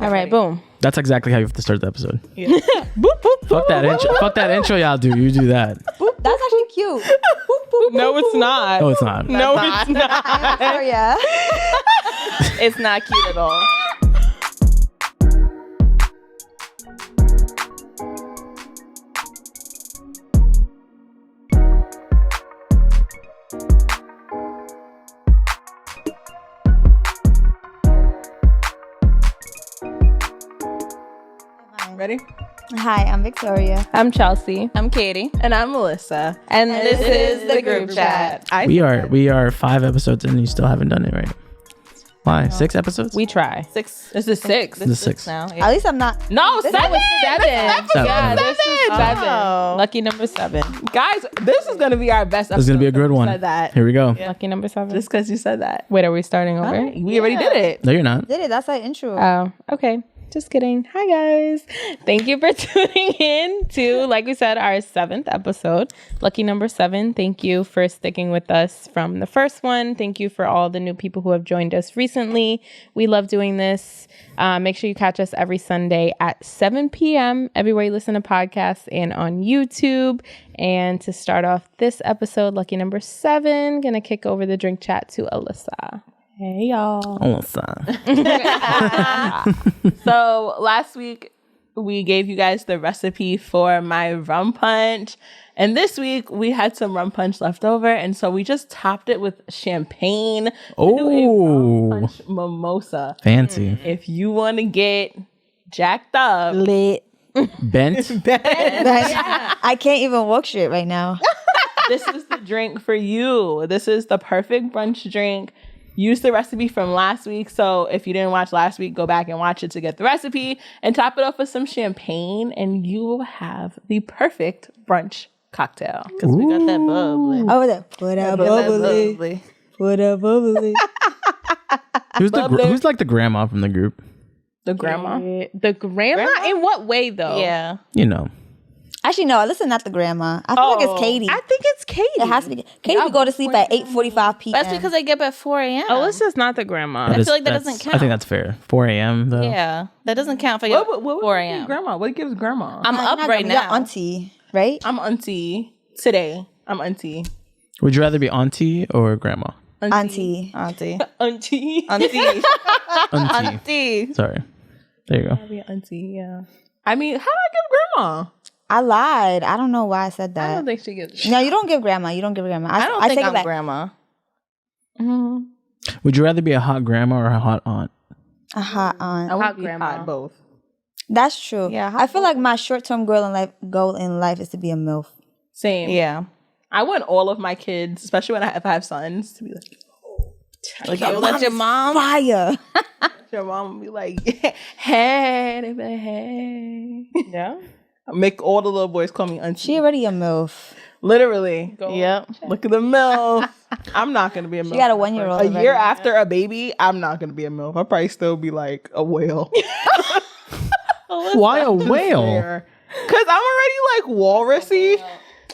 Okay. All right, boom. That's exactly how you have to start the episode. Yeah. Fuck that intro. Fuck that intro y'all do. You do that. That's actually cute. No, it's not. No, it's not. No, it's not. Victoria. It's not cute at all. Ready? Hi, I'm Victoria. I'm Chelsea. I'm Katie. And I'm Melissa. And this is the group chat. We are 5 episodes in and you still haven't done it right. Why? 6 episodes? We try. 6. This is 6. This is 6. now. At least I'm not. No, This 7. is 7. Yeah, this is 7. Oh. Lucky number 7. Guys, this is going to be our best episode. This is going to be a good one. Said that. Here we go. Lucky number 7. Just because you said that. Wait, are we starting over? We already did it. No, you're not. Did it? That's our intro. Oh, okay. Just kidding. Hi, guys. Thank you for tuning in to, like we said, our 7th episode. Lucky number 7. Thank you for sticking with us from the first one. Thank you for all the new people who have joined us recently. We love doing this. Make sure you catch us every Sunday at 7 p.m. everywhere you listen to podcasts and on YouTube. And to start off this episode, lucky number 7, gonna kick over the drink chat to Alyssa. Hey, y'all. Oh, son. So last week, we gave you guys the recipe for my rum punch. And this week, we had some rum punch left over. And so we just topped it with champagne. Oh, Punch mimosa. fancy. If you want to get jacked up, Lit. Bent. I can't even walk straight right now. this is the drink for you. This is the perfect brunch drink. Use the recipe from last week. So if you didn't watch last week, go back and watch it to get the recipe and top it off with some champagne and you will have the perfect brunch cocktail. Because we got that bubbly. Over there. Put a bubbly. Put a bubbly. Who's like the grandma from the group? The grandma. The grandma? In what way, though? Yeah. You know. Actually, no. Listen, not the grandma. I feel like it's Katie. I think it's Katie. It has to be. Katie would go to sleep at 8:45 p.m. That's because I get up at 4 a.m. Alyssa's not the grandma. I feel like that doesn't count. I think that's fair. 4 a.m. though. Yeah. That doesn't count if I get up Oh, at 4 a.m. Grandma. What gives grandma? I'm You're up not right grandma, you're now. auntie, right? I'm auntie today. I'm auntie. Would you rather be auntie or grandma? Auntie. Auntie. Auntie. Auntie. Auntie. Auntie. Sorry. There you go. Be auntie, yeah. I mean, how do I give grandma? I lied. I don't know why I said I that. don't think she gets. No, you don't give grandma. You don't give grandma. I don't think take it I'm back. grandma. Would you rather be a hot grandma or a hot aunt? A hot aunt. I would Hot be grandma. hot both. That's true. Yeah, I feel like my short-term goal in life is to be a MILF. Same. Yeah. I want all of my kids, especially when if I have sons, to be like, Yo, let your mom. Fire. your mom will be like, hey, they be like, hey. Yeah. Make all the little boys call me auntie. She already a MILF. Literally. Yep. Look at the MILF. I'm not going to be a MILF. She got a 1-year-old A already. year after a baby, I'm not going to be a MILF. I'll probably still be like a whale. Why a whale? Because I'm already like walrusy.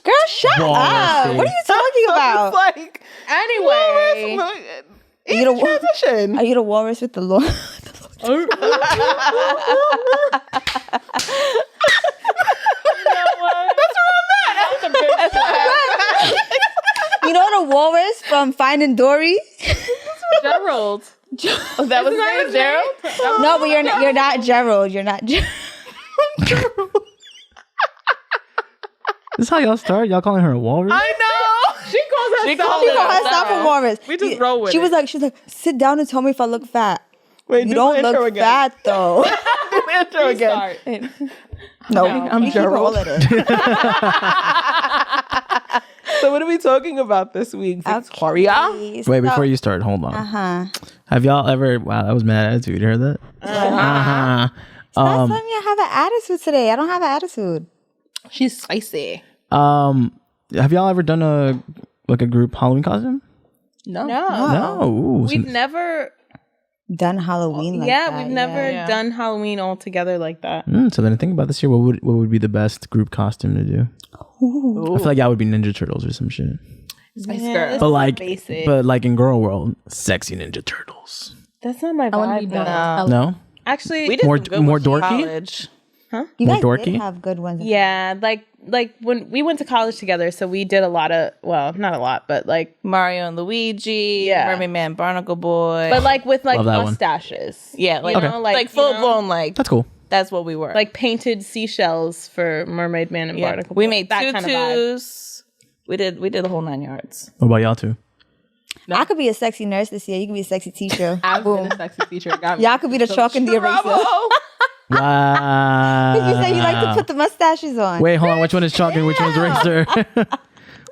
Girl, shut up. What are you talking about? It's like, Anyway. walrus, Are you the transition. Are you the walrus with the Lord? You know the walrus from Finding Dory? Gerald. That was not his Gerald? No, but you're not Gerald. You're not Gerald. This is how y'all start? Y'all calling her a walrus? I know. She calls herself. She called herself a walrus. We just roll with She it. was like, sit down and tell me if I look fat. Wait, You do don't the intro look again. fat though. Do the intro again. No, I'm we keep Gerald. all of it. So what are we talking about this week, Victoria? Wait, before you start, hold on. Have y'all ever... Wow, that was mad attitude. You heard that? Stop telling me I have an attitude today. I don't have an attitude. She's spicy. Have y'all ever done a group Halloween costume? No. No. Ooh, We've never. Done Halloween like that. We've never done Halloween all together like that. so then think about this year. What would be the best group costume to do? Ooh. I feel like y'all would be Ninja Turtles or some shit. Spice Girl. But like in girl world, sexy Ninja Turtles. That's not my I want vibe. to be though. done. No? Actually, We did More- some good more ones in dorky? college. You More guys did dorky? have good ones. yeah, like when we went to college together, so we did a lot of, well, not a lot, but like Mario and Luigi, Yeah. Mermaid Man, Barnacle Boy. but like with like Love that one. mustaches. yeah, like, You know, like you full know, blown, like That's cool. that's what we were. like painted seashells for Mermaid Man and yeah. Barnacle We Boy. made that kind of vibe. tutus. We did the whole 9 yards. What about y'all two? I could be a sexy nurse this year. You could be a sexy teacher. I've been Boom. a sexy teacher. Got me. Y'all could be the chalk and the eraser. Bravo. Wow. You say you like to put the mustaches on. Wait, hold on. Which one is chalk and which one's razor?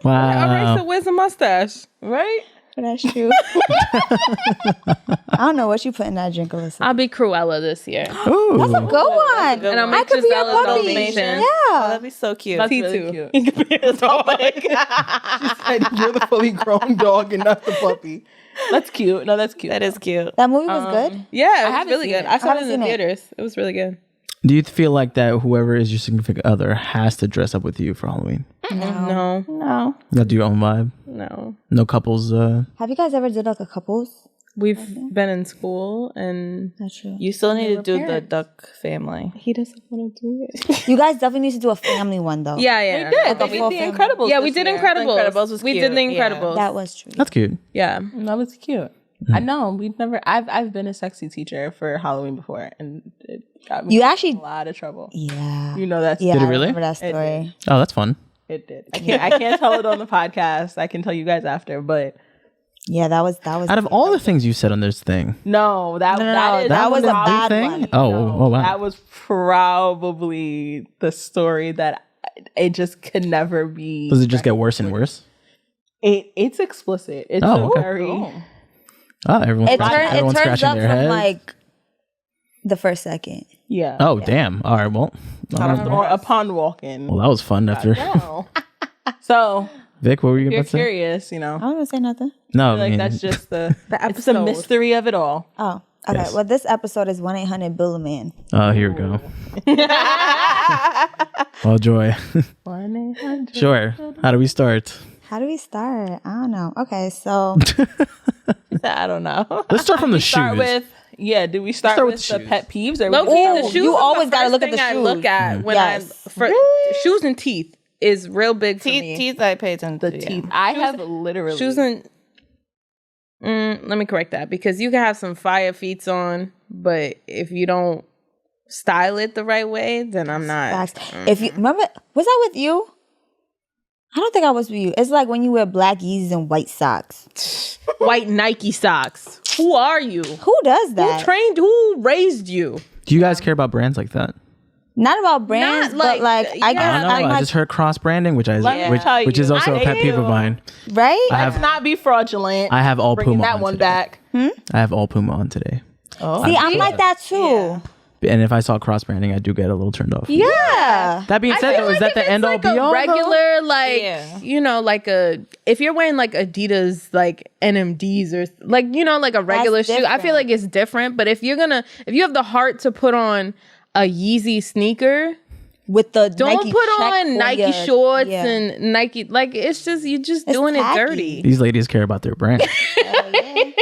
Wow. Eraser, where's the mustache? Right? That's true. I don't know what you put in that drink, Alyssa. I'll be Cruella this year. Ooh. That's a good one. good And I'll one. make I could be a Gisella's puppy. Dalmatian. Oh, Yeah. that'd be so cute. That's T2. really cute. He could be his oh my god, You're the fully grown dog and not the puppy. That's cute. No, that's cute. that is cute. That movie was good. Yeah, it was haven't really seen good. it. I saw it haven't in the seen it. theaters. It was really good. Do you feel like that whoever is your significant other has to dress up with you for Halloween? No, No, You gotta do your own vibe. no. No couples. Have you guys ever did like a couples? We've been in school and That's true. you still need to do the duck family. he doesn't want to do it. You guys definitely need to do a family one though. Yeah, yeah. Good. Like a They full did the family. Incredibles. Yeah, we this did year. Incredibles. Incredibles was we cute, did the yeah. Incredibles. That was true. That's cute. Yeah. That was cute. I know. We've never. I've been a sexy teacher for Halloween before, and it got me You in actually. a lot of trouble. Yeah. You know that's Yeah. Did it I really? remember that story. Oh, that's fun. It did. I can't tell it on the podcast. I can tell you guys after, but Yeah, that was. Out of all the things you said on this thing, no, that No, that was a bad one. oh wow. That was probably the story that it just could never be. Does it just get worse and worse? It's explicit. It's Oh, okay. very. Oh, everyone's, It everyone's turns scratching up their from head. like the first second. Yeah. Oh, damn. All right. Well, Upon walking. well, that was fun after. No. So Vic, what were you if going you're to say? curious, you know, I wasn't gonna say nothing. No, I like mean, that's just the it's the episode. mystery of it all. Oh, okay. Yes. Well, this episode is 1-800-BILL-A-MAN. oh, here we go. Well, Joy. 1-800. Sure. How do we start? How do we start? I don't know. Okay, so I don't know. Let's start from the Start shoes. with we start start with with the shoes. pet peeves or Low we key, start the with- shoes. You is always the gotta first look at the thing I shoes. look at when Yes. shoes and teeth is real big for me. Teeth, I pay attention the to. teeth. I have literally Shoes and let me correct that because you can have some fire feets on, but if you don't style it the right way, then I'm not. facts. If you remember, was I with you? I don't think I was with you. It's like when you wear black Yeezys and white socks. White Nike socks. Who are you? Who does that? Who raised you? Do you guys care about brands like that? Not about brands, Not but like- like yeah. I I guess don't know. I'm I like, just heard cross branding, which Let me tell which you, is also a pet peeve of mine. right? I Let's have not be fraudulent. I have all Bringing Puma that on one today. back. I have all Puma on today. See, I'm like that too. And if I saw cross branding, I do get a little turned off. Yeah. That being said, though, is that the end all be all? Regular, like Yeah. you know, like if you're wearing like Adidas, like NMDs or like you know, like a regular shoe, I different. feel like it's different. But if you have the heart to put on a Yeezy sneaker, With the don't Nike put check on Nike your- shorts yeah. and Nike. Like it's you're just It's doing tacky. it dirty. These ladies care about their brand.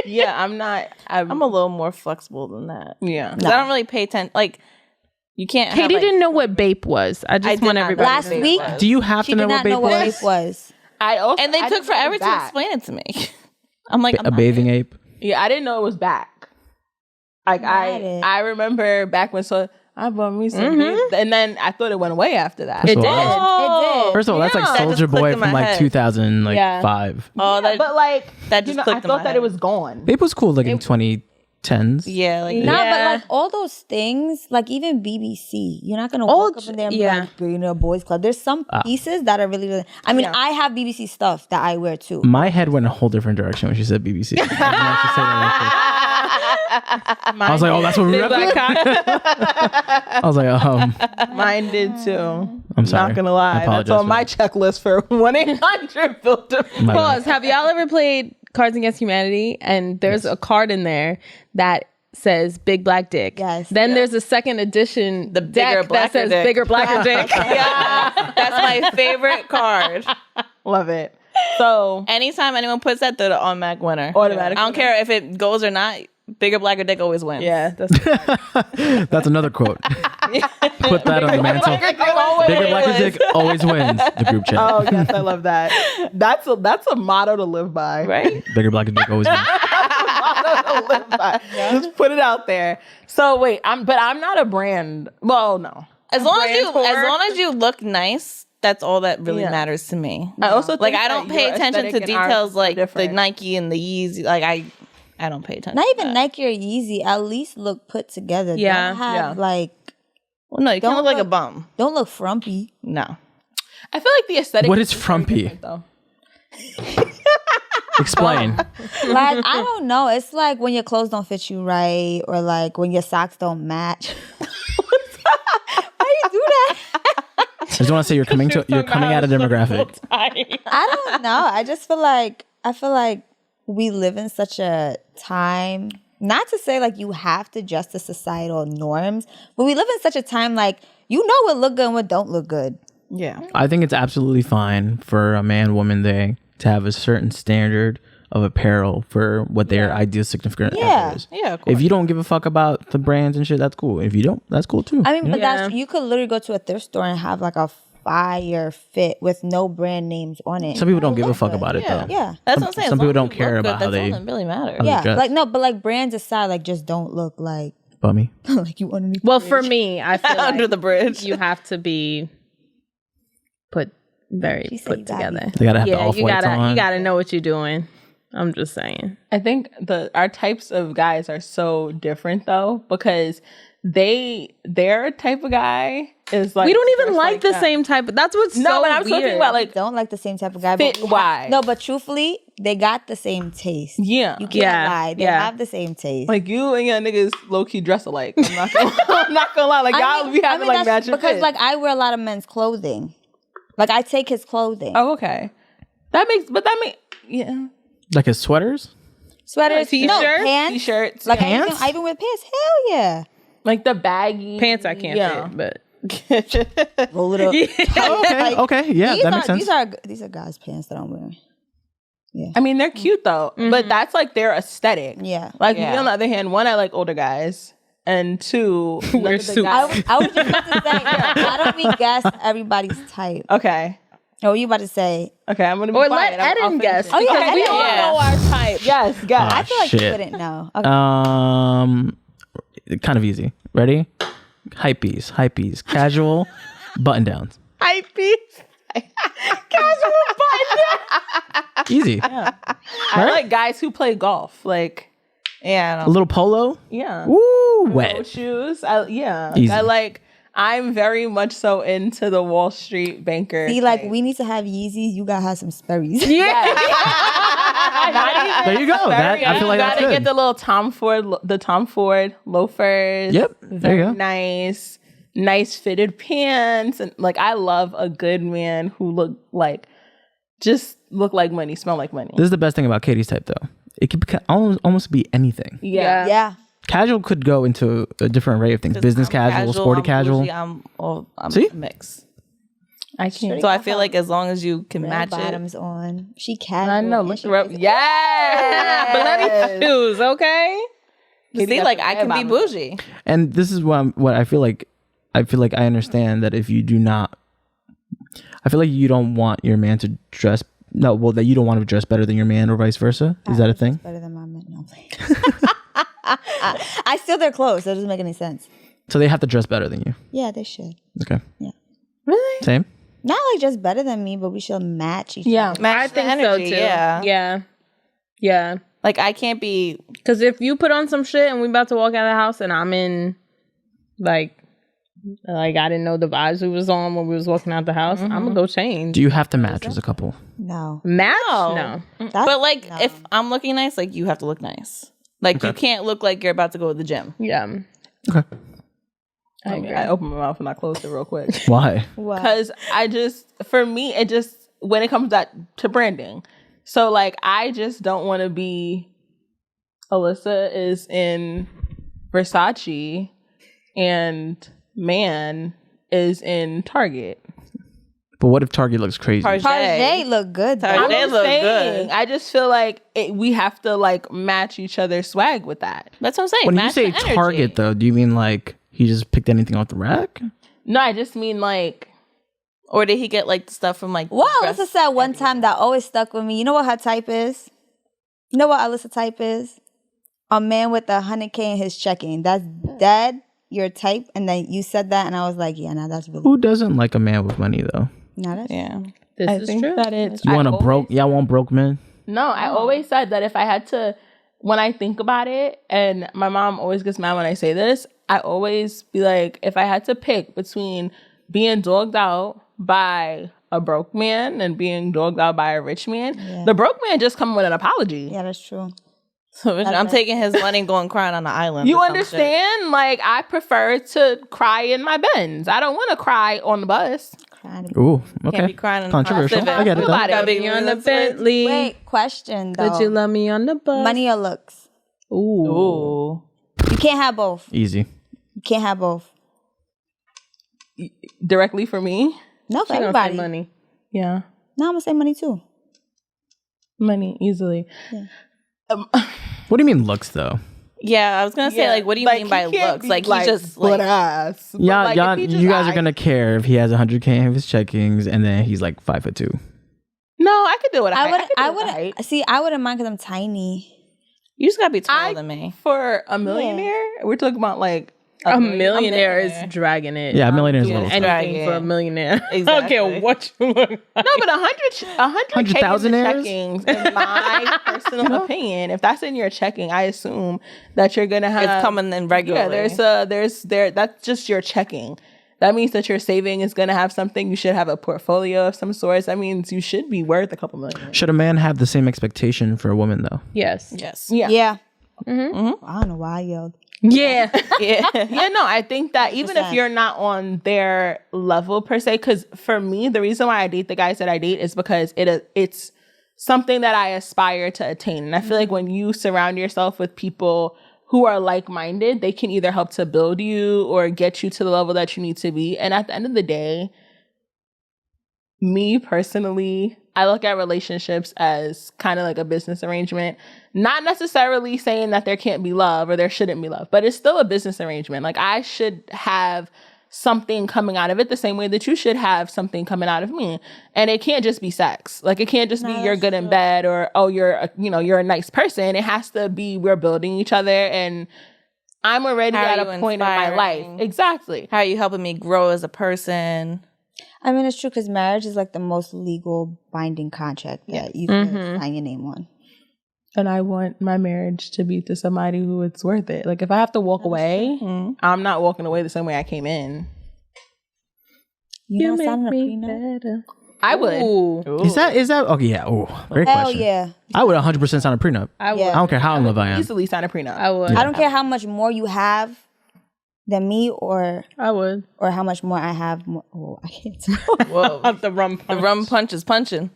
Yeah, I'm not. I'm a little more flexible than that. Yeah. 'Cause I don't really pay attention. Like, you can't. have, Katie like, didn't know what Bape was. I I just did want not know everybody. what Last Bape week, was. Do you have she to know did what not know Bape what was? Bape was. I also And they I took didn't know it forever was to back. explain it to me. I'm like, I'm A not bathing getting- ape? Yeah, I didn't know it was back. Like Got it. I remember back when I bought me some, and then I thought it went away after that. It did. Oh, It First of all, that's like That just Soldier clicked Boy in from my like head. 2005. Oh, that. But like That you just know, I clicked in my thought that head. it was gone. Bape was cool like in 2010s. Yeah, like Nah, but Yeah. like all those things, like even BBC, you're not gonna All walk up in there and be yeah. like, you know, boys club. There's some pieces that are really, really. I mean, I have BBC stuff that I wear too. My head went a whole different direction when she said BBC. I didn't actually say that I was like, oh, that's what we Big black cock. I was like, Mine did too. I'm sorry. Not gonna I lie, apologize that's on for my that. checklist for 1-800 filter. My bad. Pause. Have y'all ever played Cards Against Humanity? And there's a card in there that says Big Black Dick. Yes. Then there's a second edition, The bigger, deck that blacker says dick. Bigger Blacker Dick. yeah, that's my favorite card. Love it. So Anytime anyone puts that, they're the automatic winner. Automatic I don't care if it goes or not. bigger, blacker dick always wins. Yeah, that's That's another quote. Put that on the mantle. Bigger blacker dick always wins. The group chat. Oh yes, I love that. That's a motto to live by. Right? Bigger blacker dick always wins. Motto to live by. Just put it out there. So wait, I'm not a brand. Well, no. As long as you look nice, that's all that really Yeah. matters to me. I also Like think I don't that pay your attention to aesthetic and ours details is like the different. Nike and the Yeezy. Like I don't pay attention. Not to even that. Nike or Yeezy. At least look put together. Yeah, Don't have yeah. like. Well, no, you can't Don't look like a look- bum. Don't look frumpy. No. I feel like the aesthetic. What is very frumpy? different, though. Explain. Like I don't know. It's like when your clothes don't fit you right, or like when your socks don't match. Why you do that? I just want to say you're coming out of demographic. I don't know. I just feel like we live in such a time. Not to say like you have to adjust to societal norms, but we live in such a time like you know what look good and what don't look good. Yeah. I think it's absolutely fine for a man, woman, they to have a certain standard of apparel for what their ideal significant other is. Yeah, of course. If you don't give a fuck about the brands and shit, that's cool. If you don't, that's cool too. I mean, but Yeah. that's you could literally go to a thrift store and have like a fire fit with no brand names on it. Some people don't give a fuck about it though. Yeah. That's what I'm saying. Some As long people as don't you care look about how good, they- that's all that really matters. how they Yeah. dress. Like no, but like brands aside, like just don't look like Bummy. like you underneath. well for me. I feel Under like the bridge. you have to be put She said put you gotta be together. They gotta have the Yeah, off you whites gotta on. you gotta know what you're doing. I'm just saying. I think our types of guys are so different though, because their type of guy is like We don't even dressed like the that. same type. That's what's No, so but I'm weird. talking about like Don't like the same type of guy. fit but wise. No, but truthfully, they got the same taste. Yeah. You can't Yeah, lie. They yeah. have the same taste. Like you and your niggas low key dress alike. I'm not gonna lie. Like y'all be having like that's matching because fits. like I wear a lot of men's clothing. Like I take his clothing. Oh, okay. Yeah. Like his sweaters? Sweaters, no T-shirts? pants, T-shirts. Like Pants? I even wear pants. Hell yeah. Like the baggy Pants I can't yeah. fit, but Roll it up. Okay, okay, yeah, that makes sense. These are guys' pants that I'm wearing. I mean, they're cute though, but that's like their aesthetic. Yeah. Like Yeah. me, on the other hand, one, I like older guys, and two, none Wear of the suits. guys- I was just about to say, why don't we guess everybody's type? Okay, Oh, what you about to say? okay, I'm gonna be or quiet. let I'll Eden finish guess it. Oh, yeah, because we Eden. all Yeah. know our type. Yes, guys. I feel like you shit. wouldn't know. Okay. Kind of easy. Ready? Hypebeast, casual, button downs. Hype piece. Casual button. Easy. I like guys who play golf. Like, Yeah. A little polo. yeah, Woo, no wet. shoes. Easy. I like. I'm very much so into the Wall Street banker. See, like type. we need to have Yeezys. You gotta have some Sperry's. There you go. That I feel like that's gotta get good. the little Tom Ford loafers. Yep, there you go. Nice fitted pants, and like I love a good man who look like money, smell like money. This is the best thing about Katie's type, though. It could almost be anything. Yeah. Yeah. Casual could go into a different array of things. Business I'm casual, sporty I'm casual. bougie, I'm See? a mix. I can't. So I feel like as long as you can Red match it. bottoms on. She casual. I know. and Look she her up. crazy. Yes. Shoes, okay? See, like I can be bougie. And this is what I feel like. I feel like I understand that if you do not, I feel like you don't want your man to dress. No, well, that you don't want to dress better than your man, or vice versa. Is that a thing? Better than my men. No. I steal their clothes. That doesn't make any sense. So they have to dress better than you. Yeah, they should. Okay. Yeah. Really? Same. Not like just better than me, but we should match each Yeah. other. Match I the think energy, so too. Yeah. Yeah. Yeah. Like I can't be. Because if you put on some shit and we about to walk out of the house and I'm in like I didn't know the vibes we was on when we was walking out the house, I'm gonna go change. Do you have to match as a couple? No. Match? No. No. That's- But like, no. if I'm looking nice, like you have to look nice. Like you can't look like you're about to go to the gym. Yeah. Okay. I opened my mouth and I closed it real quick. Why? What? Because for me, it just, when it comes to branding. So like, I just don't want to be, Alyssa is in Versace and man is in Target. But what if Target looks crazy? Tarjay look good. Though. Tarjay I'm just look saying, good. I just feel like we have to like match each other's swag with that. That's what I'm saying. When you Match say the energy. Target, though, do you mean like he just picked anything off the rack? No, I just mean like, Or did he get like stuff from like What dress- Alyssa said one time that always stuck with me. You know what her type is? You know what Alyssa type is? A man with 100K in his checking. That's dead. Your type. And then you said that, and I was like, yeah, no, that's really. Who doesn't like a man with money though? No, that's Yeah. This I is think true. that it's. You want I a broke? always- Y'all want broke men? No, I always said that if I had to, when I think about it, and my mom always gets mad when I say this, I always be like, if I had to pick between being dogged out by a broke man and being dogged out by a rich man, the broke man just come with an apology. Yeah, that's true. So I'm taking his money and going crying on the island. You or some shit. understand? Like, I prefer to cry in my Benz. I don't want to cry on the bus. Ooh, okay. Can't be crying in the Controversial. Civic. I get it. Though. About it. Gotta be Me on the realistic. Bentley. Wait, question though. Would you love me on the bus? Money or looks? Ooh. You can't have both. Easy. You can't have both. Directly for me? No, for She gonna say everybody. money. Yeah. No, I'm gonna say money too. Money, easily. What do you mean looks though? Yeah, I was gonna say like, what do you mean by he can't looks? be, Like he just like ass. But, Yeah, like, if he just you guys are act- gonna care if he has 100K in his checkings and then he's like 5'2". No, I could do it. I wouldn't see. I wouldn't mind because I'm tiny. you just gotta be taller than me. For a millionaire, we're talking about like A millionaire is millionaire. dragging it. Yeah, a millionaire's a Doing little anything tough. for a millionaire. I don't Exactly. care what you look like. No, but 100,000 100,000-aires? checkings, in my personal opinion, if that's in your checking, I assume that you're gonna have It's coming in regularly. Yeah, that's just your checking. That means that your saving is gonna have something. You should have a portfolio of some sort. That means you should be worth a couple million. Should a man have the same expectation for a woman though? Yes. Yes. Yeah. Yeah. I don't know why I yelled. Yeah. Yeah. Yeah, no, I think that even if 100%. you're not on their level per se, because for me, the reason why I date the guys that I date is because it's something that I aspire to attain. And I feel like when you surround yourself with people who are like-minded, they can either help to build you or get you to the level that you need to be. And at the end of the day, me personally, I look at relationships as kind of like a business arrangement. Not necessarily saying that there can't be love or there shouldn't be love, but it's still a business arrangement. Like, I should have something coming out of it the same way that you should have something coming out of me. And it can't just be sex. Like, it can't just be you're good in bed or, oh, you're a nice person. It has to be we're building each other, and I'm already How at are a you point in my life. inspiring? Exactly. How are you helping me grow as a person? I mean, it's true because marriage is like the most legal binding contract that you can sign your name on. And I want my marriage to be to somebody who it's worth it. Like, if I have to walk away, I'm not walking away the same way I came in. You know, signing a prenup. I would. Ooh. Is that okay? Yeah. Oh, great Hell question. yeah. I would 100% sign a prenup. I would. Yeah. I don't care how in love I am. Easily sign a prenup. I would. I don't care how much more you have than me or I would. how much more I have. Oh, I can't tell. Whoa. The rum The rum punch is punching.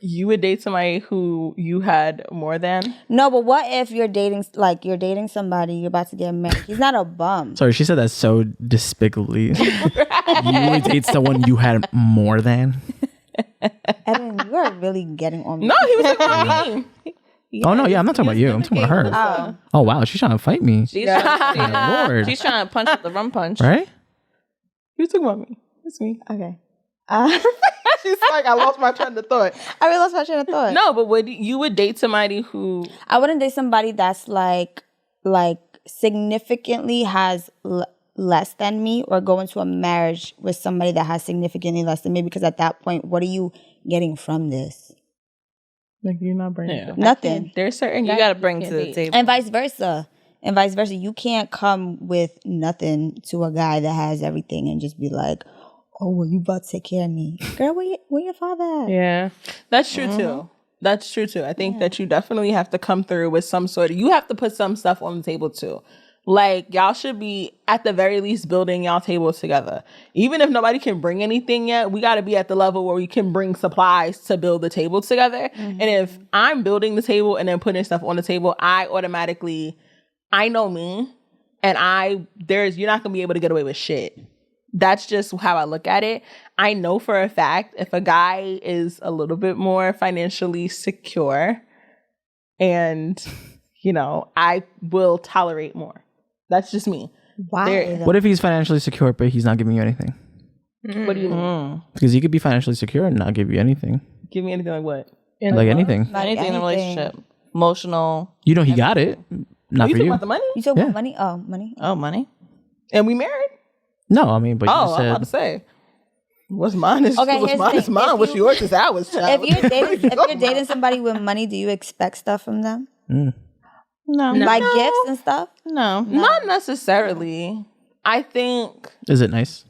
You would date somebody who you had more than? No, but what if you're dating somebody, you're about to get married. He's not a bum. Sorry, she said that so despicably. You would date someone you had more than? Evan, you are really getting on me. No, he was talking about me. Oh, no, yeah, I'm not talking about you. I'm talking about her. Oh, wow, she's trying to fight me. She's trying, My Lord. she's trying to punch with the rum punch. Right? He was talking about me. It's me. Okay. She's like, I lost my train of thought. I really lost my train of thought. No, but would date somebody who... I wouldn't date somebody that's like significantly has less than me, or go into a marriage with somebody that has significantly less than me, because at that point, what are you getting from this? Like, you're not bringing Yeah. Nothing. There's certain You guys got to you bring to can't the date. table. And vice versa. You can't come with nothing to a guy that has everything and just be like, oh, well, you about to take care of me. Girl, where your father at? Yeah. That's true too. That's true too. I think that you definitely have to come through with some sort of, you have to put some stuff on the table too. Like, y'all should be at the very least building y'all table together. Even if nobody can bring anything yet, we got to be at the level where we can bring supplies to build the table together. And if I'm building the table and then putting stuff on the table, I know me, and you're not gonna be able to get away with shit. That's just how I look at it. I know for a fact if a guy is a little bit more financially secure and, you know, I will tolerate more. That's just me. Why? What if he's financially secure but he's not giving you anything? What do you mean? Because he could be financially secure and not give you anything. Give me anything like what? Like anything. Like Anything in a relationship. Emotional. You know he got it. Not You for talking you. about the money? You talk Yeah. about money? Oh, money. Oh, money. And we married? No, I mean, but you Oh, I'm about to said say. What's mine is Okay, what's here's the mine is thing. mine. If What's you- yours is ours, child. If you're dating somebody with money, do you expect stuff from them? No. Like gifts and stuff? No. Not necessarily. I think is it nice?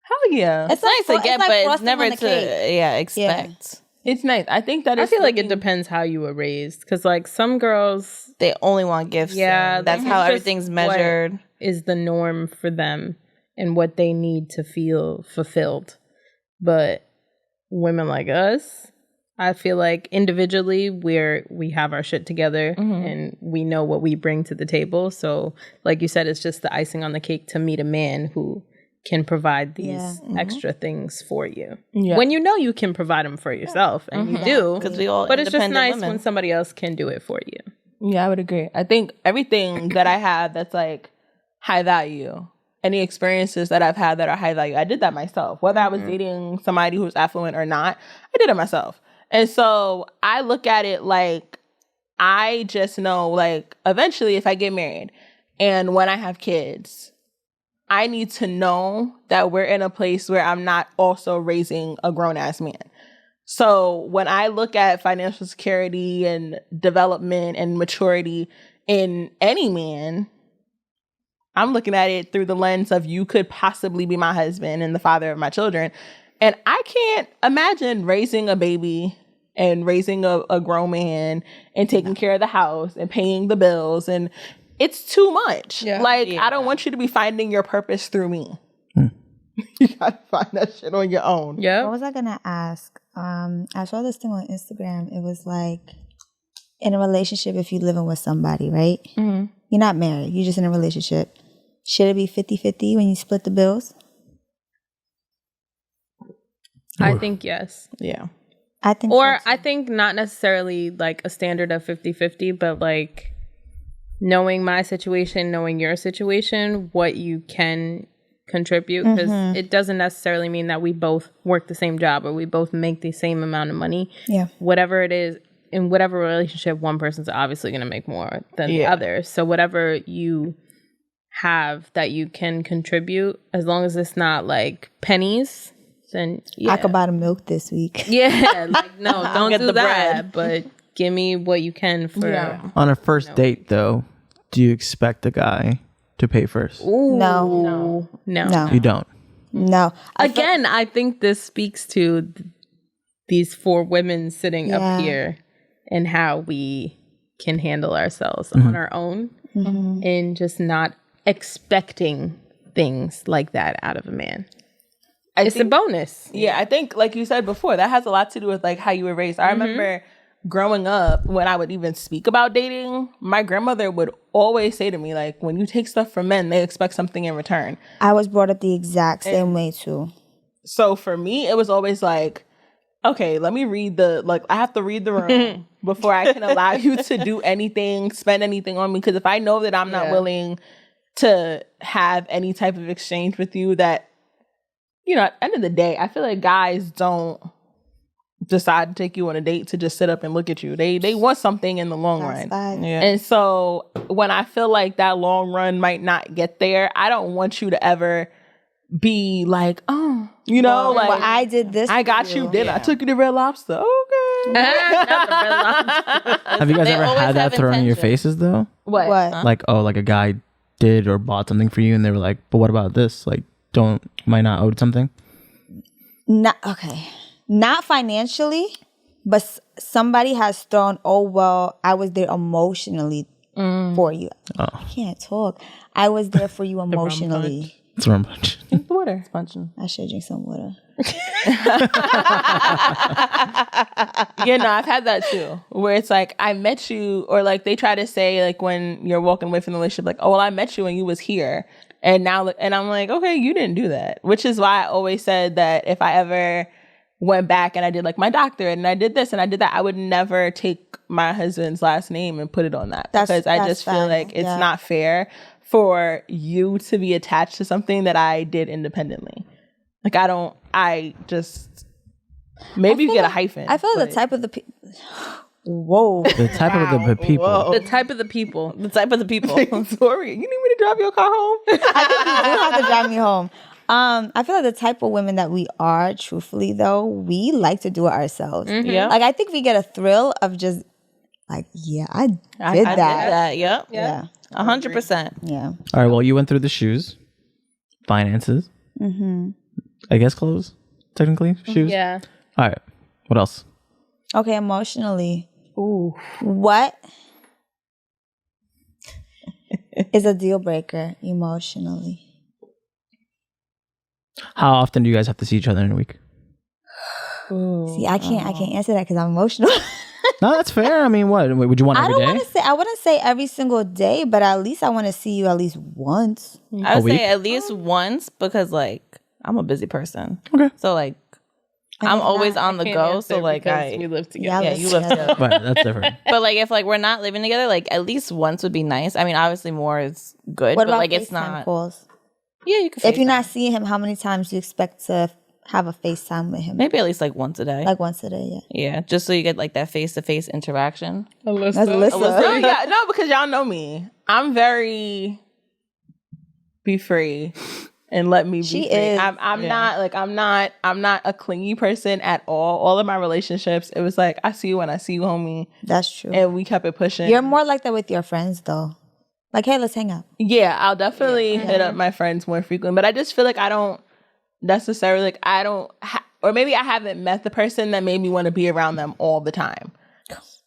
hell yeah. It's nice to like get, but it's frosting never on the to cake. expect. It's nice. I think that I is feel like it looking- depends how you were raised. Because, like, some girls, They only want gifts. yeah, and that's it's how just everything's what measured. is the norm for them and what they need to feel fulfilled. But women like us, I feel like individually we have our shit together and we know what we bring to the table. So, like you said, it's just the icing on the cake to meet a man who can provide these extra things for you. Yeah. When you know you can provide them for yourself, and you do, Because we all but it's just independent nice women. when somebody else can do it for you. Yeah, I would agree. I think everything that I have that's like high value, any experiences that I've had that are high value, I did that myself. Whether I was dating somebody who was affluent or not, I did it myself. And so I look at it like I just know, like, eventually if I get married and when I have kids, I need to know that we're in a place where I'm not also raising a grown ass man. So when I look at financial security and development and maturity in any man, I'm looking at it through the lens of you could possibly be my husband and the father of my children. And I can't imagine raising a baby and raising a grown man and taking care of the house and paying the bills. And it's too much. I don't want you to be finding your purpose through me. You gotta find that shit on your own. Yeah. What was I gonna ask? I saw this thing on Instagram. It was like, in a relationship, if you're living with somebody, right? You're not married. You're just in a relationship. Should it be 50-50 when you split the bills? I think yes. Yeah. I think Or so, too. I think not necessarily like a standard of 50-50, but like knowing my situation, knowing your situation, what you can contribute, because it doesn't necessarily mean that we both work the same job or we both make the same amount of money. Yeah. Whatever it is, in whatever relationship, one person's obviously going to make more than the other. So whatever you have that you can contribute, as long as it's not like pennies, then I could buy the milk this week. yeah, like no, don't Get do the that. But give me what you can for. On a first date, though, do you expect the guy to pay first? No. No. You don't. No. Again, I think this speaks to these four women sitting up here and how we can handle ourselves on our own and just not expecting things like that out of a man. It's a bonus. Yeah, I think, like you said before, that has a lot to do with like how you were raised. I remember growing up, when I would even speak about dating, my grandmother would always say to me, like, when you take stuff from men, they expect something in return. I was brought up the exact same way too. So for me, it was always like, okay, let me read I have to read the room before I can allow you to do anything, spend anything on me. Because if I know that I'm not willing to have any type of exchange with you, that, you know, at the end of the day, I feel like guys don't decide to take you on a date to just sit up and look at you. They want something in the long run. And so when I feel like that long run might not get there, I don't want you to ever be like, oh, you know, like, But I did this. I got you dinner. I took you to Red Lobster. Okay. Have you guys ever always had that have thrown in your intention. faces, though? What? Like, oh, like a guy did or bought something for you and they were like, but what about this? Like, might not owe something? Not okay. Not financially, but somebody has thrown, oh, well, I was there emotionally for you. I can't talk. I was there for you emotionally. It's wrong bunch. Drink the water. I should drink some water. Yeah, no, I've had that too. Where it's like, I met you, or like they try to say, like when you're walking away from the relationship, like, oh, well, I met you when you was here. And now, and I'm like, okay, you didn't do that. Which is why I always said that if I ever went back and I did like my doctorate and I did this and I did that, I would never take my husband's last name and put it on that. Because I just feel like it's not fair for you to be attached to something that I did independently. Like maybe you get a hyphen. I feel like the type of the people. Whoa. The type of the people. Whoa. The type of the people. The type of the people. Sorry, you need me to drive your car home? I think you do have to drive me home. I feel like the type of women that we are, truthfully though, we like to do it ourselves. Yeah. Like I think we get a thrill of just like, yeah, I did I did that. that. Yep. Yeah. 100%. Yeah. All right. Well, you went through the shoes, finances. I guess clothes, technically shoes. Yeah. All right. What else? Okay, emotionally. Ooh. What is a deal breaker emotionally? How often do you guys have to see each other in a week? See, I can't answer that because I'm emotional. No, that's fair. I mean, what would you want I every don't day? want to say. I wouldn't say every single day, but at least I want to see you at least once. I would week? say at least once because like I'm a busy person. Okay. So like I'm always on the go. So like we live together. yeah, you live together. Right, that's different. But like if like we're not living together, like at least once would be nice. I mean, obviously more is good, What but about like it's FaceTime not. calls? Yeah, you can. If you're FaceTime. not seeing him, how many times do you expect to have a FaceTime with him? Maybe at least like once a day. Like once a day, yeah. Yeah, just so you get like that face-to-face interaction. That's Alyssa. No, yeah, no, because y'all know me. I'm very be free and let me be She free. is. I'm not a clingy person at all. All of my relationships, it was like I see you when I see you, homie, That's true. and we kept it pushing. You're more like that with your friends, though. Like, hey, let's hang out. Yeah, I'll definitely hit up my friends more frequently, but I just feel like I don't necessarily or maybe I haven't met the person that made me want to be around them all the time.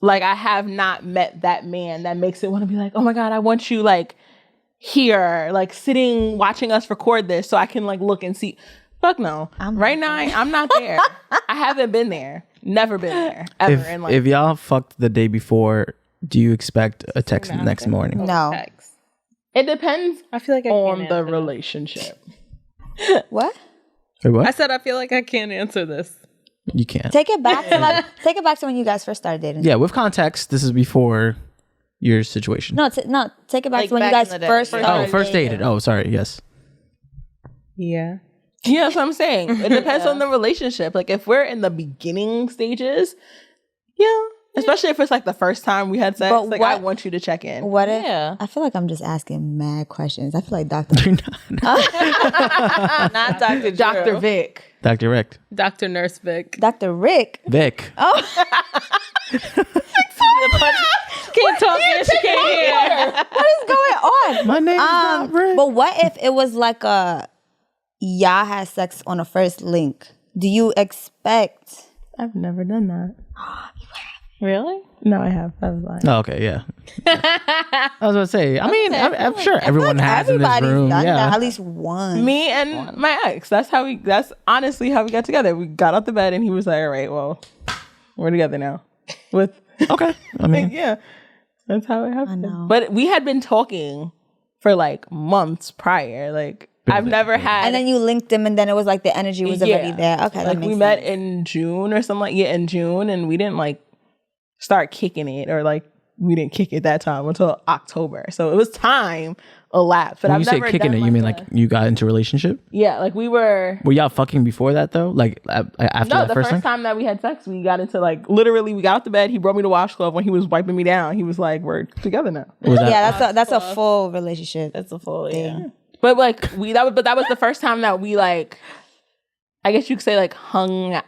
Like I have not met that man that makes it want to be like, oh my God, I want you like here, like sitting, watching us record this so I can like look and see. Fuck no. Right now, I'm not there. I haven't been there. Never been there ever in life. If y'all fucked the day before, do you expect a text the next morning? No. Text. It depends I feel like I on can't the answer relationship. What? Wait, what? I said I feel like I can't answer this. You can't. Take it back to when you guys first started dating. Yeah, with context, this is before your situation. No, take it back Like to when you back guys in the day. first Oh, started Oh, first dating. dated. Oh, sorry. Yes. Yeah. Yeah, that's what I'm saying. It depends on the relationship. Like if we're in the beginning stages, yeah. Especially if it's like the first time we had sex. But Like what- I want you to check in. What if? Yeah. I feel like I'm just asking mad questions. I feel like Dr. Not Dr. Dr. Vic. Dr. Rick. Dr. Nurse Vic. Dr. Rick. Vic. Can't talk and she can't hear. What is going on? My name is not Rick. But what if it was like y'all had sex on a first link? Do you expect? I've never done that. Really? No, I have. I was lying. Oh, okay, yeah. I was going to say, I mean, I'm sure everyone has in this Everybody's room. done that Yeah. at least once. Me and my ex. That's honestly how we got together. We got out the bed and he was like, all right, well, we're together now. With Okay. I mean, yeah. That's how it happened. I know. But we had been talking for like months prior. Like I've never had And then you linked them, and then it was like the energy was already there. Okay, that like makes we met sense. in June or something in June, and we didn't like start kicking it, or like we didn't kick it that time until October. So it was time elapsed. But when I've you say never kicking done it, you mean a- like you got into a relationship? yeah, like we were. Were y'all fucking before that though? Like after No, that the first first time? time that we had sex, we got into like literally. We got out the bed. He brought me the washcloth when he was wiping me down. He was like, "We're together now." Was that, Yeah, that's a full relationship. That's a full, yeah. But like that was the first time that we like, I guess you could say like hung out.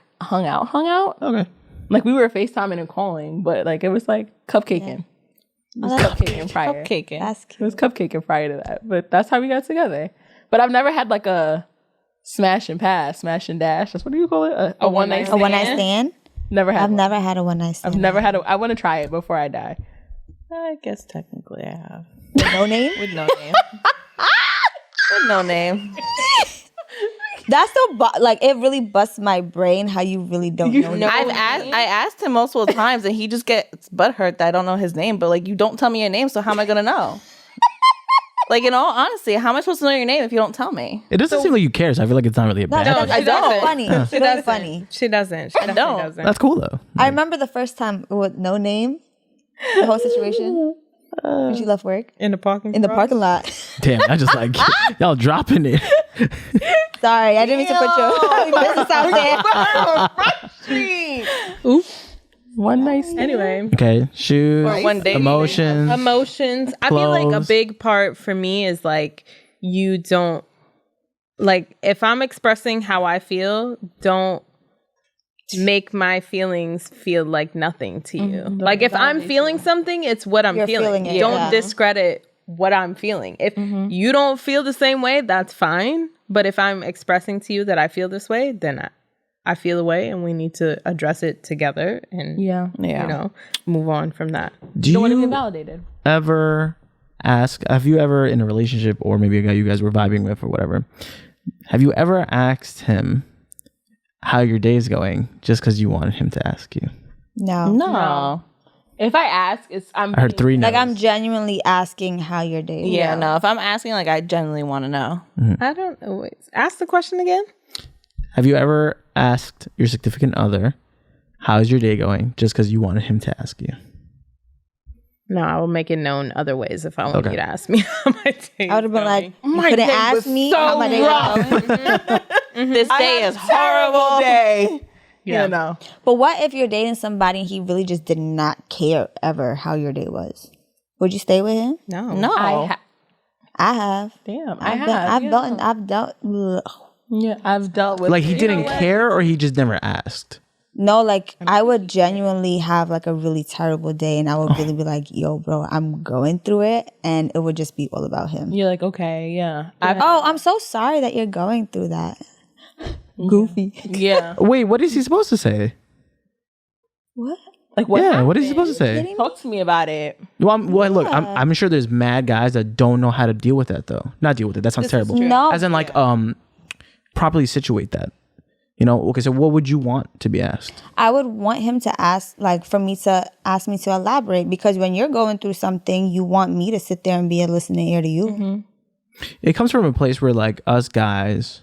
okay. Like we were FaceTiming and calling, but like it was like cupcaking. It was cupcaking prior. Cupcaking. That's It cute. was cupcaking prior to that, but that's how we got together. But I've never had like a smash and pass, smash and dash. That's what do you call it? A one night A stand. one night stand? Never had. I've one. never had a one night stand. I've never had. I want to try it before I die. I guess technically I have. No name? With no name. With no name. That's so like it really busts my brain how you really don't know. I asked him multiple times and he just gets butthurt that I don't know his name, but like you don't tell me your name, so how am I gonna know? Like, in all honesty, how am I supposed to know your name if you don't tell me? It doesn't seem like you care, so I feel like it's not really a bad No, thing. I don't. It's funny. It's really funny. She doesn't. She definitely don't. doesn't. That's cool though. I remember the first time with no name, the whole situation when she left work In the parking in the parking lot. Damn, I just like y'all dropping it. Sorry, I didn't mean to put your business out there. Oops. One nice. Anyway. Okay, shoes, Or one day. emotions. Emotions. I feel like a Clothes. big part for me is like you don't like if I'm expressing how I feel, don't make my feelings feel like nothing to you. Like if I'm feeling something, it's what I'm You're feeling. feeling it, Don't yeah. discredit what I'm feeling. If you don't feel the same way, that's fine. But if I'm expressing to you that I feel this way, then I feel a way and we need to address it together and Yeah. Yeah. you know, move on from that. Do Don't want to be you validated. ever ask? Have you ever in a relationship or maybe a guy you guys were vibing with or whatever? Have you ever asked him how your day is going just because you wanted him to ask you? No. No. If I ask, I heard 3 no's. Like I'm genuinely asking how your day is. Yeah, no. If I'm asking, like, I genuinely want to know. I don't know. Wait, ask the question again. Have you ever asked your significant other, how's your day going, just because you wanted him to ask you? No, I will make it known other ways if I want Okay. you to ask me how my day I would have been like, you My couldn't day ask was me so how my day was. This day is horrible horrible. day. Yeah. You know. But what if you're dating somebody and he really just did not care ever how your day was? Would you stay with him? No. No. I have. Damn. I've dealt. Yeah, I've dealt with Like he didn't care or he just never asked? No, like I would genuinely have like a really terrible day and I would really be like, yo, bro, I'm going through it. And it would just be all about him. You're like, okay, yeah. Oh, I'm so sorry that you're going through that. Goofy. Yeah. Wait, what is he supposed to say? What? Like what? Yeah, what is he supposed to say? Kidding? Talk to me about it. Well, look, I'm sure there's mad guys that don't know how to deal with that though. Not deal with it. That sounds terrible. No. As in like properly situate that. You know, okay, so what would you want to be asked? I would want him to ask, like, for me to ask me to elaborate because when you're going through something, you want me to sit there and be a listening ear to you. It comes from a place where like us guys,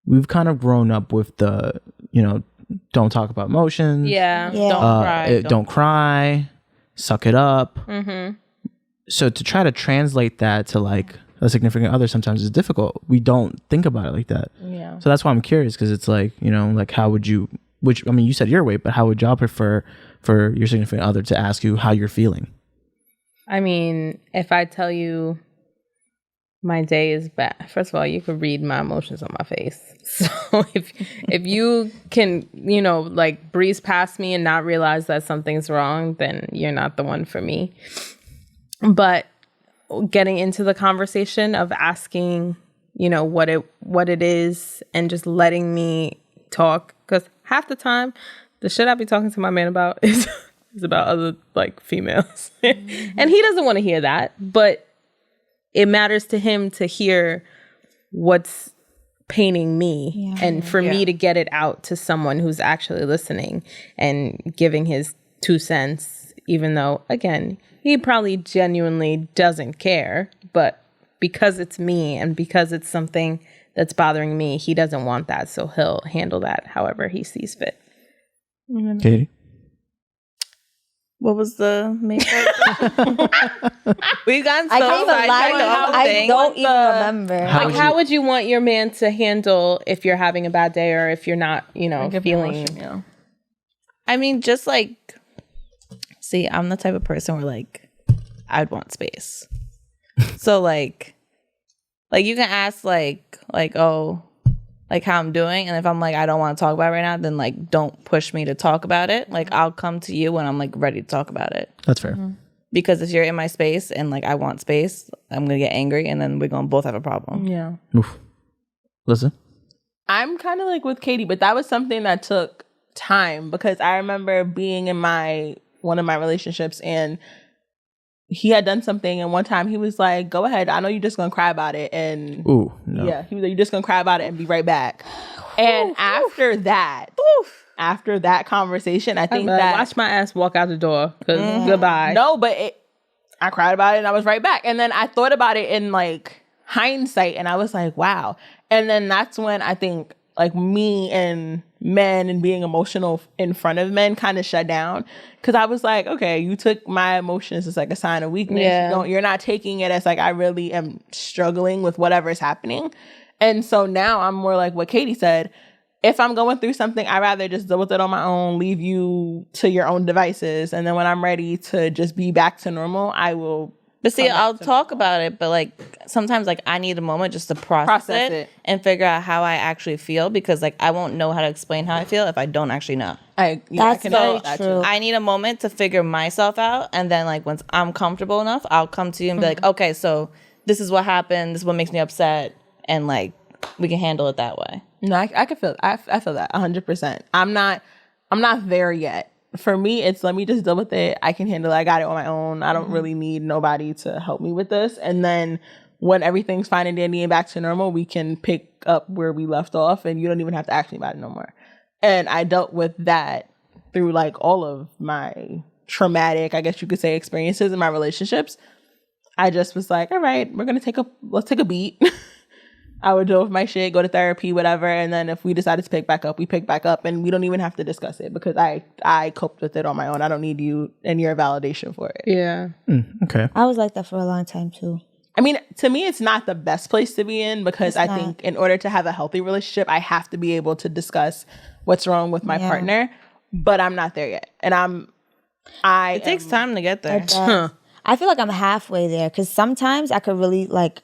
we've kind of grown up with the, you know, don't talk about emotions. Yeah. Yeah. Don't cry. Don't cry. Suck it up. So to try to translate that to like a significant other sometimes is difficult. We don't think about it like that. Yeah. So that's why I'm curious because it's like, you know, like how would you, which, I mean, you said your way, but how would y'all prefer for your significant other to ask you how you're feeling? I mean, if I tell you my day is bad, first of all, you could read my emotions on my face. So if you can, you know, like breeze past me and not realize that something's wrong, then you're not the one for me. But getting into the conversation of asking, you know, what it is and just letting me talk, because half the time the shit I be talking to my man about is about other like females and he doesn't want to hear that, but it matters to him to hear what's paining me and for me to get it out to someone who's actually listening and giving his 2 cents, even though again he probably genuinely doesn't care, but because it's me and because it's something that's bothering me, he doesn't want that, so he'll handle that however he sees fit. Katie? What was the main part? We've gotten so I can't even lie. sidetracked off the I thing. don't even remember. How Like, would how you- would you want your man to handle if you're having a bad day or if you're not, you know, feeling? Emotion, yeah. I mean, just like, see, I'm the type of person where like, I'd want space. So like you can ask like, oh, like how I'm doing. And if I'm like, I don't want to talk about it right now, then like, don't push me to talk about it. Like I'll come to you when I'm like ready to talk about it. That's fair. Because if you're in my space and like, I want space, I'm going to get angry and then we're going to both have a problem. Yeah. Oof. Listen. I'm kind of like with Katie, but that was something that took time because I remember being in one of my relationships and he had done something and one time he was like, go ahead, I know you're just gonna cry about it, and Ooh, no. yeah, he was like, you're just gonna cry about it and be right back. And after that conversation, I think Like, that watch my ass walk out the door. 'Cause goodbye. no, but I cried about it and I was right back. And then I thought about it in like hindsight and I was like, wow. And then that's when I think like me and men and being emotional in front of men kind of shut down. Cause I was like, okay, you took my emotions as like a sign of weakness. Yeah. You're not taking it as like, I really am struggling with whatever's happening. And so now I'm more like what Katie said. If I'm going through something, I'd rather just deal with it on my own, leave you to your own devices. And then when I'm ready to just be back to normal, I will. But see, I'll talk about it, but like sometimes like I need a moment just to process it and figure out how I actually feel because like I won't know how to explain how I feel if I don't actually know. That's very true. I need a moment to figure myself out, and then like once I'm comfortable enough, I'll come to you and be like, okay, so this is what happened, this is what makes me upset, and like we can handle it that way. No, I can feel. I feel that 100%. I'm not there yet. For me, it's let me just deal with it. I can handle it. I got it on my own. I don't really need nobody to help me with this. And then when everything's fine and dandy and back to normal, we can pick up where we left off and you don't even have to ask me about it no more. And I dealt with that through like all of my traumatic, I guess you could say, experiences in my relationships. I just was like, all right, let's take a beat. I would deal with my shit, go to therapy, whatever. And then if we decided to pick back up, we pick back up and we don't even have to discuss it because I coped with it on my own. I don't need you and your validation for it. Yeah. Okay. I was like that for a long time too. I mean, to me, it's not the best place to be in because I think in order to have a healthy relationship, I have to be able to discuss what's wrong with my partner, but I'm not there yet. And it takes time to get there. I feel like I'm halfway there because sometimes I could really like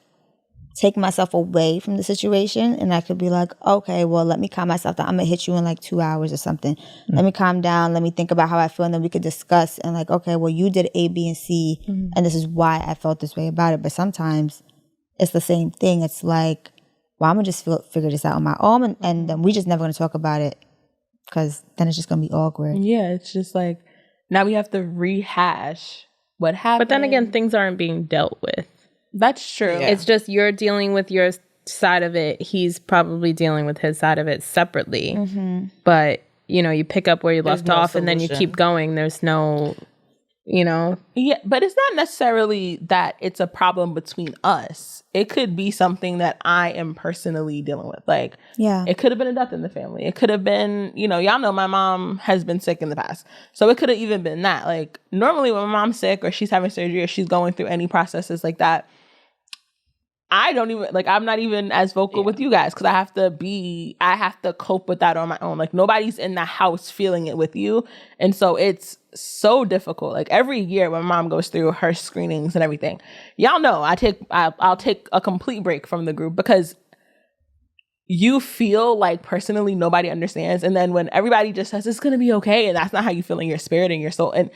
take myself away from the situation and I could be like, okay, well, let me calm myself down. I'm gonna hit you in like 2 hours or something. Let me calm down. Let me think about how I feel and then we could discuss and like, okay, well, you did A, B, and C and this is why I felt this way about it. But sometimes it's the same thing. It's like, well, I'm gonna just figure this out on my own and then we just never gonna talk about it because then it's just gonna be awkward. Yeah, it's just like, now we have to rehash what happened. But then again, things aren't being dealt with. That's true. Yeah. It's just you're dealing with your side of it. He's probably dealing with his side of it separately. But, you pick up where you left off and then you keep going. There's no, Yeah, but it's not necessarily that it's a problem between us. It could be something that I am personally dealing with. Like, it could have been a death in the family. It could have been, y'all know my mom has been sick in the past. So it could have even been that. Like, normally when my mom's sick or she's having surgery or she's going through any processes like that, I'm not even as vocal with you guys because I have to cope with that on my own. Like nobody's in the house feeling it with you. And so it's so difficult. Like every year when my mom goes through her screenings and everything, y'all know I'll take a complete break from the group because you feel like personally nobody understands. And then when everybody just says it's going to be okay. And that's not how you feel in your spirit and your soul. And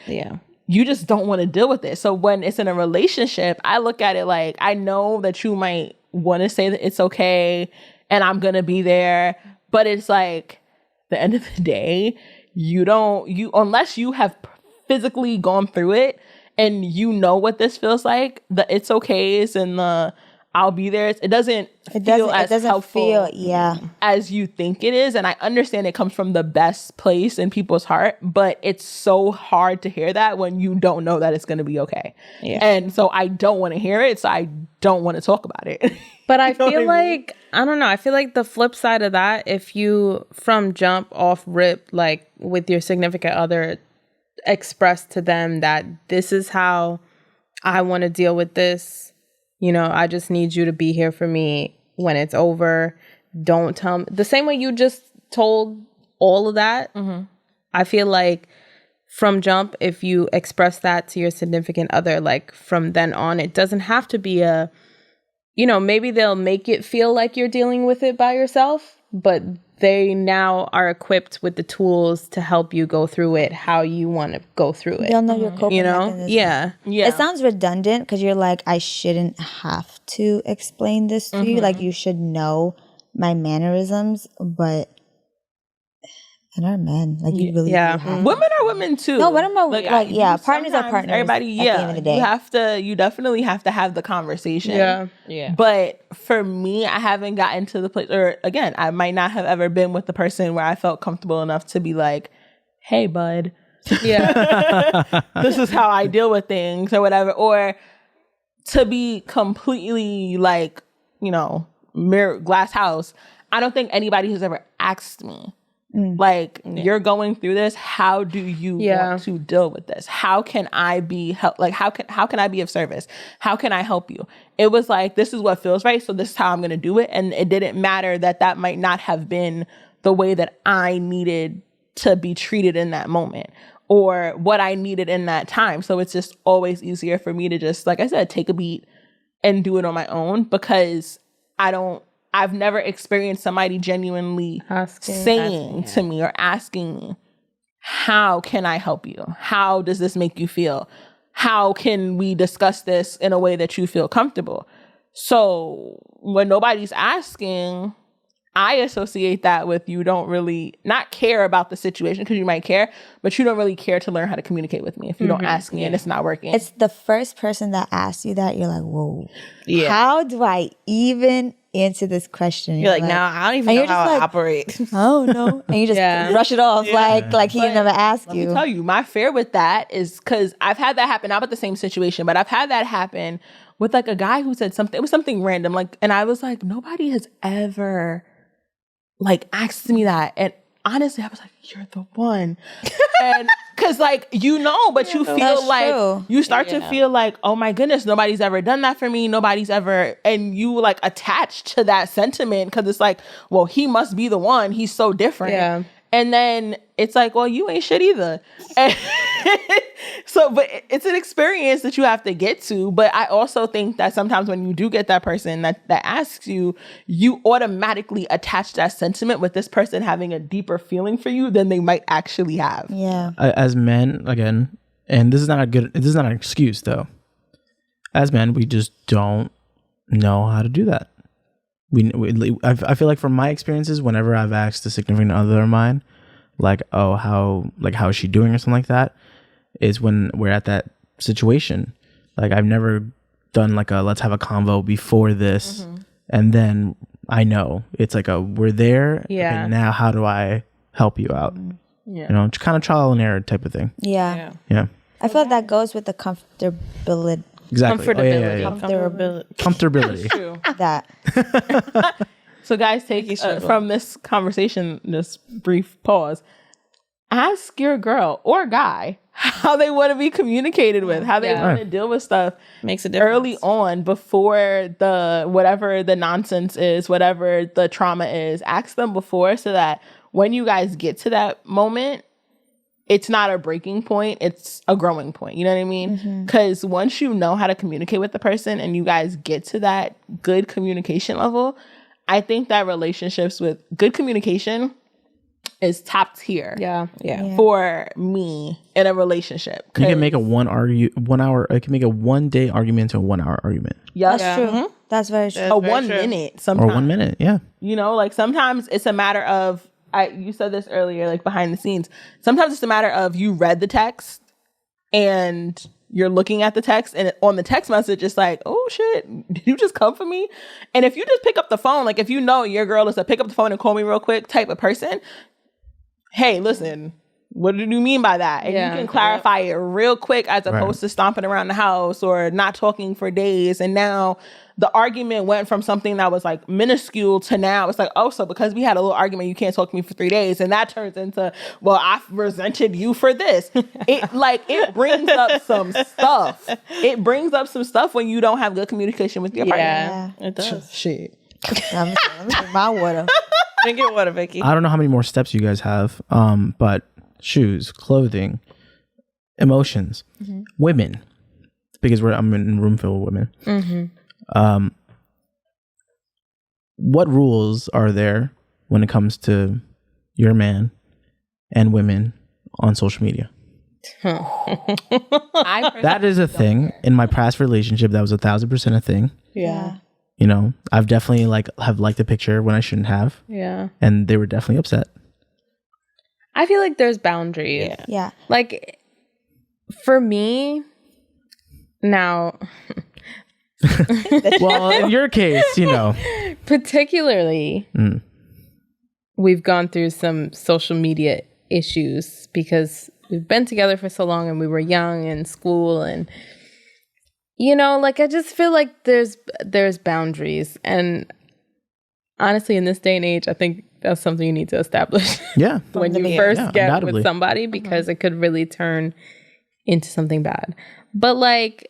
you just don't want to deal with it. So when it's in a relationship, I look at it like, I know that you might want to say that it's okay and I'm going to be there. But it's like, the end of the day, unless you have physically gone through it and you know what this feels like, the it's okays and the I'll be there. It doesn't feel as helpful as you think it is. And I understand it comes from the best place in people's heart, but it's so hard to hear that when you don't know that it's going to be okay. Yeah. And so I don't want to hear it. So I don't want to talk about it. But I feel like, I don't know. I feel like the flip side of that, if you from jump off rip, like with your significant other, express to them that this is how I want to deal with this. I just need you to be here for me when it's over. Don't tell me. The same way you just told all of that, I feel like from jump, if you express that to your significant other, like from then on, it doesn't have to be maybe they'll make it feel like you're dealing with it by yourself, but they now are equipped with the tools to help you go through it how you want to go through it. They'll know your coping mechanism. Yeah. It sounds redundant because you're like, I shouldn't have to explain this to you. Like, you should know my mannerisms, but men are men. Like, you really do have to. Women are women too. No, women are partners are partners. Everybody, at the end of the day. You definitely have to have the conversation. Yeah. But for me, I haven't gotten to the place, or again, I might not have ever been with the person where I felt comfortable enough to be like, hey, bud, Yeah. This is how I deal with things or whatever. Or to be completely like, mirror glass house. I don't think anybody has ever asked me, like, you're going through this. How do you want to deal with this? How can I be help? Like, how can I be of service? How can I help you? It was like, this is what feels right. So this is how I'm going to do it. And it didn't matter that might not have been the way that I needed to be treated in that moment or what I needed in that time. So it's just always easier for me to just, like I said, take a beat and do it on my own, because I've never experienced somebody genuinely saying to me or asking me, how can I help you? How does this make you feel? How can we discuss this in a way that you feel comfortable? So when nobody's asking, I associate that with you don't really not care about the situation, because you might care, but you don't really care to learn how to communicate with me if you don't ask me and it's not working. It's the first person that asks you that, you're like, whoa. Yeah. How do I even answer this question? You're like, no, I don't even know how I operate. Oh no. And you just brush it off like he never asked you. Let me tell you, my fear with that is because I've had that happen, not with the same situation, but I've had that happen with like a guy who said something, it was something random, like, and I was like, nobody has ever like asked me that. And honestly, I was like, you're the one. And because like, but you feel like true. you start to feel like, oh my goodness, nobody's ever done that for me. Nobody's ever, and you like attached to that sentiment because it's like, well, he must be the one. He's so different. Yeah. And then it's like, well, you ain't shit either. And so, but it's an experience that you have to get to. But I also think that sometimes when you do get that person that asks you, you automatically attach that sentiment with this person having a deeper feeling for you than they might actually have. Yeah. As men, again, and this is not an excuse though. As men, we just don't know how to do that. I feel like from my experiences, whenever I've asked a significant other of mine, like, oh, how is she doing or something like that, is when we're at that situation. Like, I've never done like a let's have a convo before this, and then I know it's like we're there. Yeah. Okay, now how do I help you out? Yeah. It's kind of trial and error type of thing. Yeah. Yeah. I feel like that goes with the comfortability. Exactly. Comfortability. Comfortability. True. That. So guys, take from this conversation, this brief pause, ask your girl or guy how they want to be communicated with, how they want to deal with stuff. Makes a difference. Early on, before whatever the nonsense is, whatever the trauma is, ask them before so that when you guys get to that moment, it's not a breaking point, it's a growing point. You know what I mean? Because once you know how to communicate with the person and you guys get to that good communication level, I think that relationships with good communication is top tier. Yeah. For me in a relationship. You can make a 1 hour. I can make a 1 day argument to a 1 hour argument. Yes. That's true. That's very true. A 1 minute sometimes. Or 1 minute. Yeah. Like sometimes it's a matter of, you said this earlier, like behind the scenes. Sometimes it's a matter of you read the text and you're looking at the text, and on the text message, it's like, oh shit, did you just come for me? And if you just pick up the phone, like if you know your girl is a pick up the phone and call me real quick type of person, hey, listen, what do you mean by that? And you can clarify it real quick as opposed to stomping around the house or not talking for days. And now the argument went from something that was like minuscule to now it's like, oh, so because we had a little argument, you can't talk to me for 3 days. And that turns into, well, I resented you for this. It brings up some stuff. It brings up some stuff when you don't have good communication with your partner. Yeah, it does. Shit. Let me drink my water. Drink your water, Vicky. I don't know how many more steps you guys have, but shoes, clothing, emotions, women, because I'm in a room full of women. What rules are there when it comes to your man and women on social media? That is a thing. In my past relationship, that was 1,000% a thing. Yeah. I've definitely have liked a picture when I shouldn't have. Yeah. And they were definitely upset. I feel like there's boundaries. Yeah. Like for me now, well, in your case, particularly, we've gone through some social media issues because we've been together for so long and we were young in school and you know, like I just feel like there's boundaries. And honestly, in this day and age, I think that's something you need to establish Yeah. when you first get undoubtedly. with somebody because it could really turn into something bad. But like,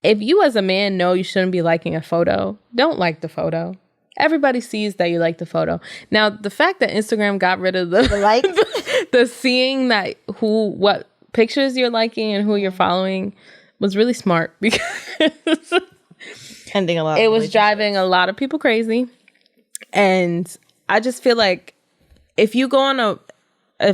if you as a man know you shouldn't be liking a photo, don't like the photo. Everybody sees that you like the photo. Now, the fact that Instagram got rid of the like the seeing that what pictures you're liking and who you're following was really smart because Ending a lot. it was driving a lot of people crazy. And I just feel like if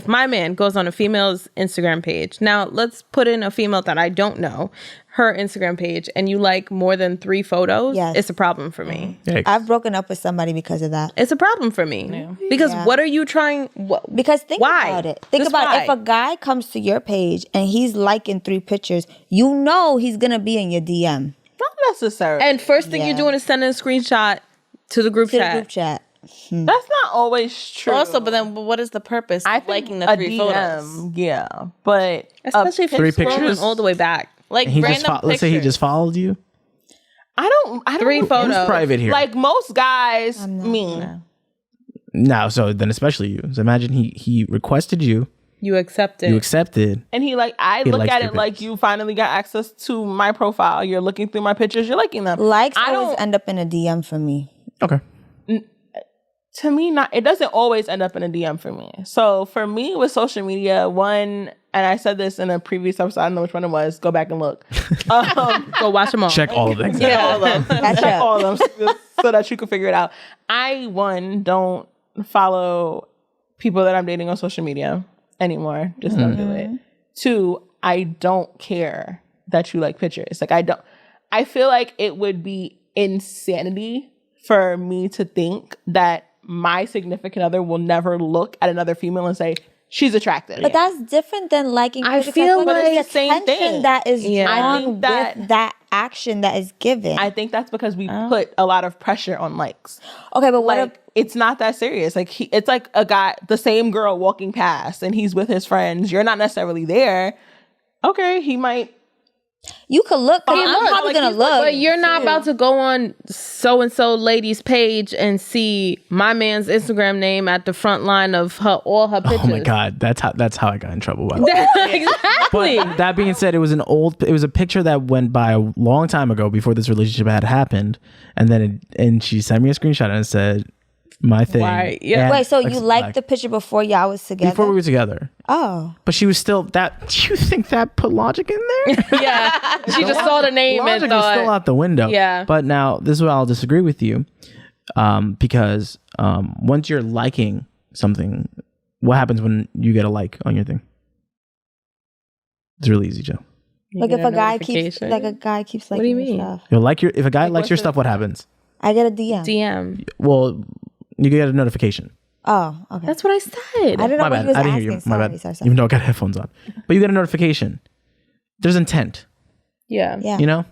my man goes on a female's Instagram page, now let's put in a female that I don't know, her Instagram page, and you like more than 3 photos, Yes. it's a problem for me. Yikes. I've broken up with somebody because of that. It's a problem for me. Because what are you trying? Because think Why? about it. Think Just about why? if a guy comes to your page and he's liking 3 pictures, you know he's gonna be in your DM Not necessarily. And first thing Yeah. you're doing is sending a screenshot to the group to the chat. group chat. that's not always true. Also, but then what is the purpose I of think liking the a 3 DM, photos? yeah, but Especially if 3 you're scrolling pictures? all the way back. Like And he random just let's say he just followed you. I don't 3 Who's photos. private here? like most guys. Me, No, so then especially you. So imagine he requested you, You accept it. you accepted. and he like I He look likes at your it like pictures. you finally got access to my profile. You're looking through my pictures. You're liking them. Likes I always don't. end up in a DM for me. Okay. To me, not it doesn't always end up in a DM for me. So for me with social media, one, and I said this in a previous episode. I don't know which one it was. Go back and look. Go watch them all. Check all of them. Yeah, all of them. Catch Check up. all of them so that you can figure it out. I don't follow people that I'm dating on social media anymore. Just don't do it. 2, I don't care that you like pictures. Like I feel like it would be insanity for me to think that my significant other will never look at another female and say she's attractive. But that's different than liking I pictures. feel like it's the same attention thing. that is Yeah. I drawn think that- with that action that is given. I think that's because we put a lot of pressure on likes. Okay, but what Like it's not that serious. Like it's like a guy, the same girl walking past, and he's with his friends. You're not necessarily there. Okay, he might. you could look. 'Cause I'm look, probably like, gonna he's look. But you're not about to go on so and so lady's page and see my man's Instagram name at the front line of all her pictures. Oh my god, that's how I got in trouble. By the way. Exactly. But that being said, it was a picture that went by a long time ago before this relationship had happened, and then and she sent me a screenshot and it said my thing. Why? Yeah. and Wait, so like, you liked the picture before y'all was together? before we were together, Oh, but she was still that. Do you think that put logic in there? Yeah. She just saw the name Logic and is still thought, out the window. Yeah. But now this is where I'll disagree with you, because once you're liking something, what happens when you get a like on your thing? It's really easy, Joe. like get if a a guy keeps notification. liking do you your mean? stuff, If a guy likes your stuff, what happens? I get a DM. DM. Well, you get a notification. Oh, okay. That's what I said. I don't know My what bad. he was I didn't asking. hear you. Sorry, My bad. sorry, sorry. Even though I got headphones on, but you get a notification. There's intent. Yeah. Yeah. You know,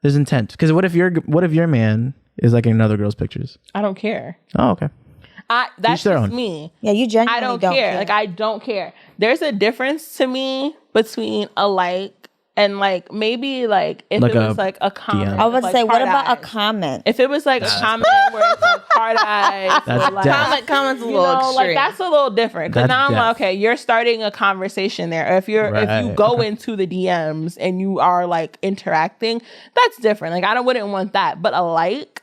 there's intent. Because what if your man is liking another girl's pictures? I don't care. Oh, okay. That's Each their just own. me. Yeah, you genuinely I don't care. Like I don't care. There's a difference to me between a like and like maybe like if Like it was a like a comment. DM. I was with, about to like, say, what hard about a eyes. comment? If it was like a comment where it's like hard eyes, That's or like, death. Comments a you little know, like extreme. that's a little different. Because That's now I'm like, death. okay, you're starting a conversation there. If you Right. go into the DMs and you are like interacting, that's different. Like I wouldn't want that. But a like,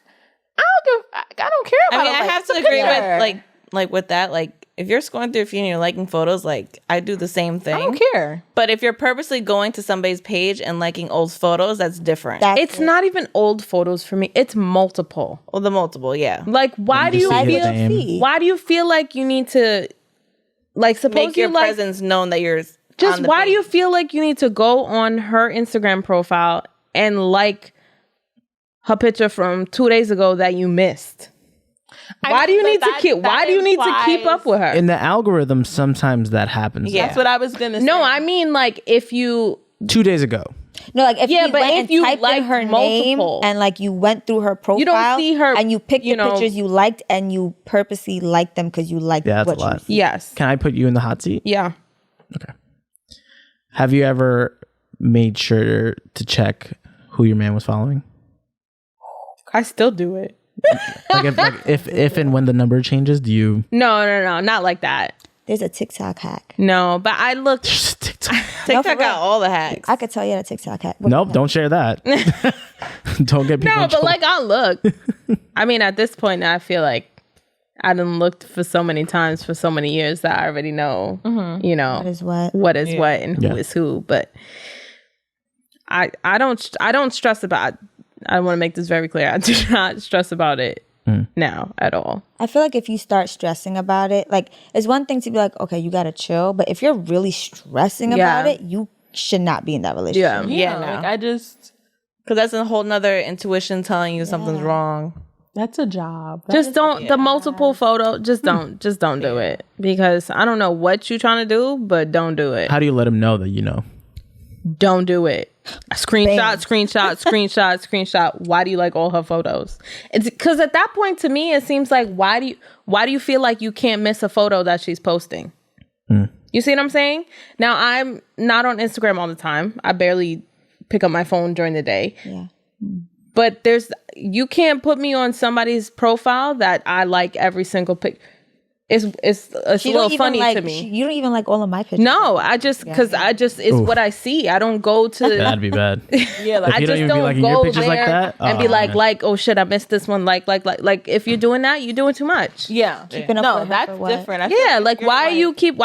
I don't care about. I mean, a I like. have It's to a agree picture. with like with that. Like, if you're scrolling through your feed and you're liking photos, like I do the same thing. I don't care. But if you're purposely going to somebody's page and liking old photos, that's different. It's not even old photos for me. It's multiple. Well, the multiple, yeah. Like, why do you you see his feel? name. Why do you feel like you need to, like, suppose Make your you like? presence known that you're Just on the why do page. you feel like you need to go on her Instagram profile and like her picture from 2 days ago that you missed? Why do you need to keep? Why do you need to keep up with her? In the algorithm, sometimes that happens. Yeah. That's what I was gonna say. No, I mean like if you 2 days ago. No, like if Yeah, you but went if and you typed in liked her name multiple, and like you went through her profile, don't see her, and you picked you the know- pictures you liked and you purposely liked them because you liked Yeah, that's what a lot. you see. yes, Can I put you in the hot seat? yeah. Okay. Have you ever made sure to check who your man was following? I still do it. Like if and when the number changes, do you? No, not like that. There's a TikTok hack. No, but I looked. TikTok got all the hacks. I could tell you the TikTok hack. Nope, don't share that. Don't get people. No, in but trouble. like I'll look. I mean, at this point, I feel like I done looked for so many times for so many years that I already know. You know What is what? what is what and who Yeah. is who. But I don't stress about. I want to make this very clear. I do not stress about it now at all. I feel like if you start stressing about it, like it's one thing to be like, okay, you gotta chill, but if you're really stressing about it, you should not be in that relationship. Yeah, no. Like I just, Because that's a whole nother intuition telling you something's wrong. that's a job. Just don't the multiple photo. Just don't do it, because I don't know what you're trying to do, but don't do it. How do you let him know that you know? Don't do it. Screenshot. Why do you like all her photos? It's because at that point, to me, it seems like why do you feel like you can't miss a photo that she's posting? You see what I'm saying? Now, I'm not on Instagram all the time. I barely pick up my phone during the day. Yeah. But you can't put me on somebody's profile that I like every single pic. It's a little funny to me. You don't even like all of my pictures. No, it's what I see. I don't go to. That'd be bad. Yeah, like If I you don't just even be don't liking your go pictures like there that? and Oh, be like, man. oh shit, I missed this one. Like, if you're doing that, you're doing too much. yeah. Keeping up No, with her that's for what? different. I feel Yeah, like you're why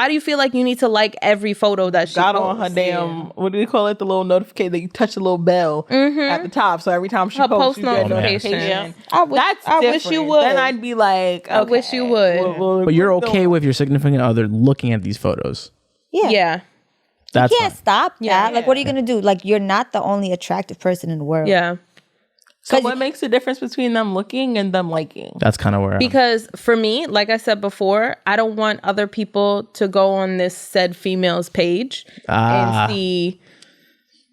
do you feel like you need to like every photo that she got posts? on her damn, what do you call it? The little notification that you touch the little bell at the top. So every time she Her posts, post you get a notification. notification. I wish you different. would. Then I'd be like, I wish you would. But you're okay with your significant other looking at these photos. Yeah. Yeah. That's You can't fine. stop that. Yeah. Like, what are you gonna do? Like, you're not the only attractive person in the world. Yeah. So what makes the difference between them looking and them liking? That's kind of where. Because for me, like I said before, I don't want other people to go on this said female's page and see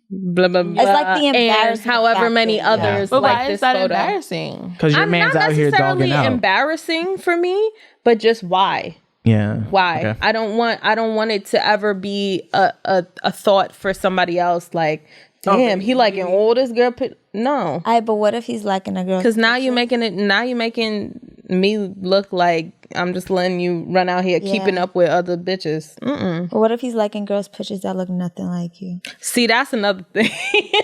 blah blah blah. It's like the and embarrassment however many factor, yeah. others But like why this is that photo. embarrassing? Because your I'm man's not out here necessarily dogging out. embarrassing for me, but just why? Yeah. Why? Okay. I don't want it to ever be a thought for somebody else. Like, damn, he liking all this girl. No, But what if he's liking a girl? because now you're making me look like I'm just letting you run out here keeping up with other bitches. But what if he's liking girls' pictures that look nothing like you? See, that's another thing.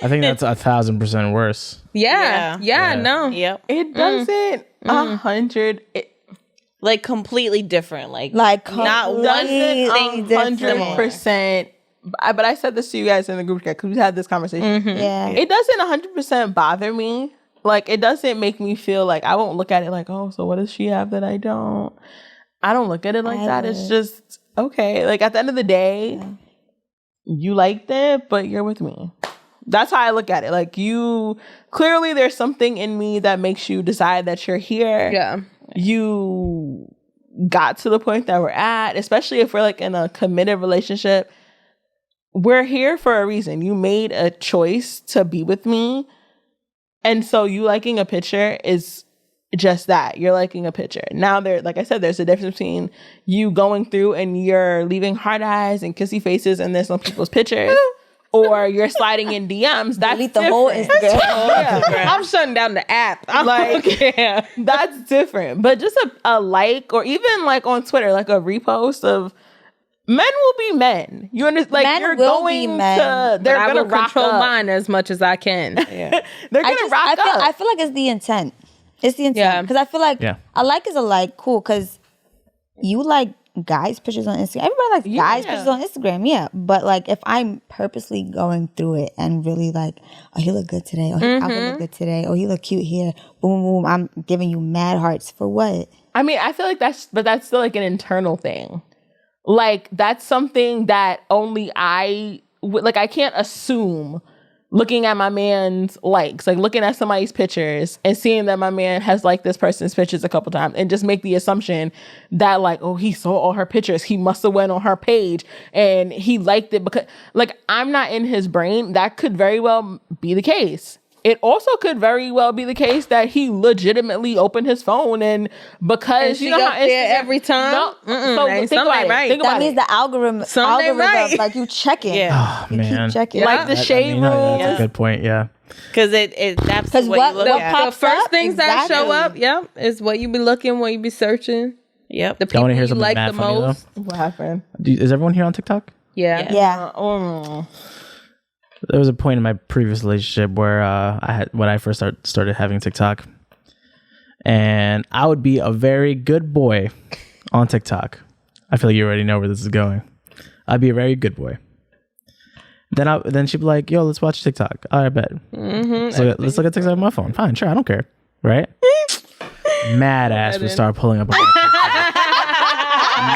I think that's 1,000% worse. yeah, Yeah. no. Yep. It doesn't 100. Like completely different. Like Like, not one completely thing different. 100%. But I said this to you guys in the group chat because we had this conversation. Yeah. It doesn't 100% bother me. Like, it doesn't make me feel like I won't look at it like, oh, so what does she have that I don't? I don't look at it like that. It's just, okay. Like, at the end of the day, you liked it, but you're with me. That's how I look at it. Like, clearly there's something in me that makes you decide that you're here. Yeah. You got to the point that we're at, especially if we're like in a committed relationship. We're here for a reason. You made a choice to be with me. And so you liking a picture is just that. You're liking a picture. Now like I said, there's a difference between you going through and you're leaving heart eyes and kissy faces and this on people's pictures. Or you're sliding in DMs. That's Delete the whole different. Instagram. I'm shutting down the app. I'm Like, yeah. That's different. But just a like, or even like on Twitter, like a repost of men will be men. You understand? Like, Men you're will be going men. to, they're I gonna will rock control up. mine as much as I can. They're gonna rock up. I feel like it's the intent. It's the Yeah. intent. Because I feel like Yeah. a like is a like, cool, because you like guys' pictures on Instagram. Everybody likes guys' pictures on Instagram, yeah. But like, if I'm purposely going through it and really like, oh, he look good today. Oh, he outfit look good today. Oh, he look cute here. Boom, boom. I'm giving you mad hearts for what? I mean, I feel like that's still like an internal thing. Like, that's something that only I can't assume looking at my man's likes, like looking at somebody's pictures and seeing that my man has liked this person's pictures a couple times and just make the assumption that like, oh, he saw all her pictures. He must have went on her page and he liked it because like, I'm not in his brain. That could very well be the case. it also could very well be the case that he legitimately opened his phone and because she you know up how there every time? No, so ain't think about something it. right. Think That about means it. the algorithm, Something right. like you checking. Yeah. Oh, man. Keep checking. Like the shade room. That's a good point. Yeah. Because it that's Because what you look what at. pops The first up? things that show Exactly. up, is what you be looking, what you be searching. Yep. The Y'all people want to hear you something like mad the funny most. What happened? Is everyone here on TikTok? Yeah. Yeah. There was a point in my previous relationship where when I first started having TikTok, and I would be a very good boy on TikTok. I feel like you already know where this is going. I'd be a very good boy. Then she'd be like, "Yo, let's watch TikTok." All right, bet. Mm-hmm. Let's look at TikTok on my phone. Fine, sure, I don't care. Right? Mad ass would start pulling up.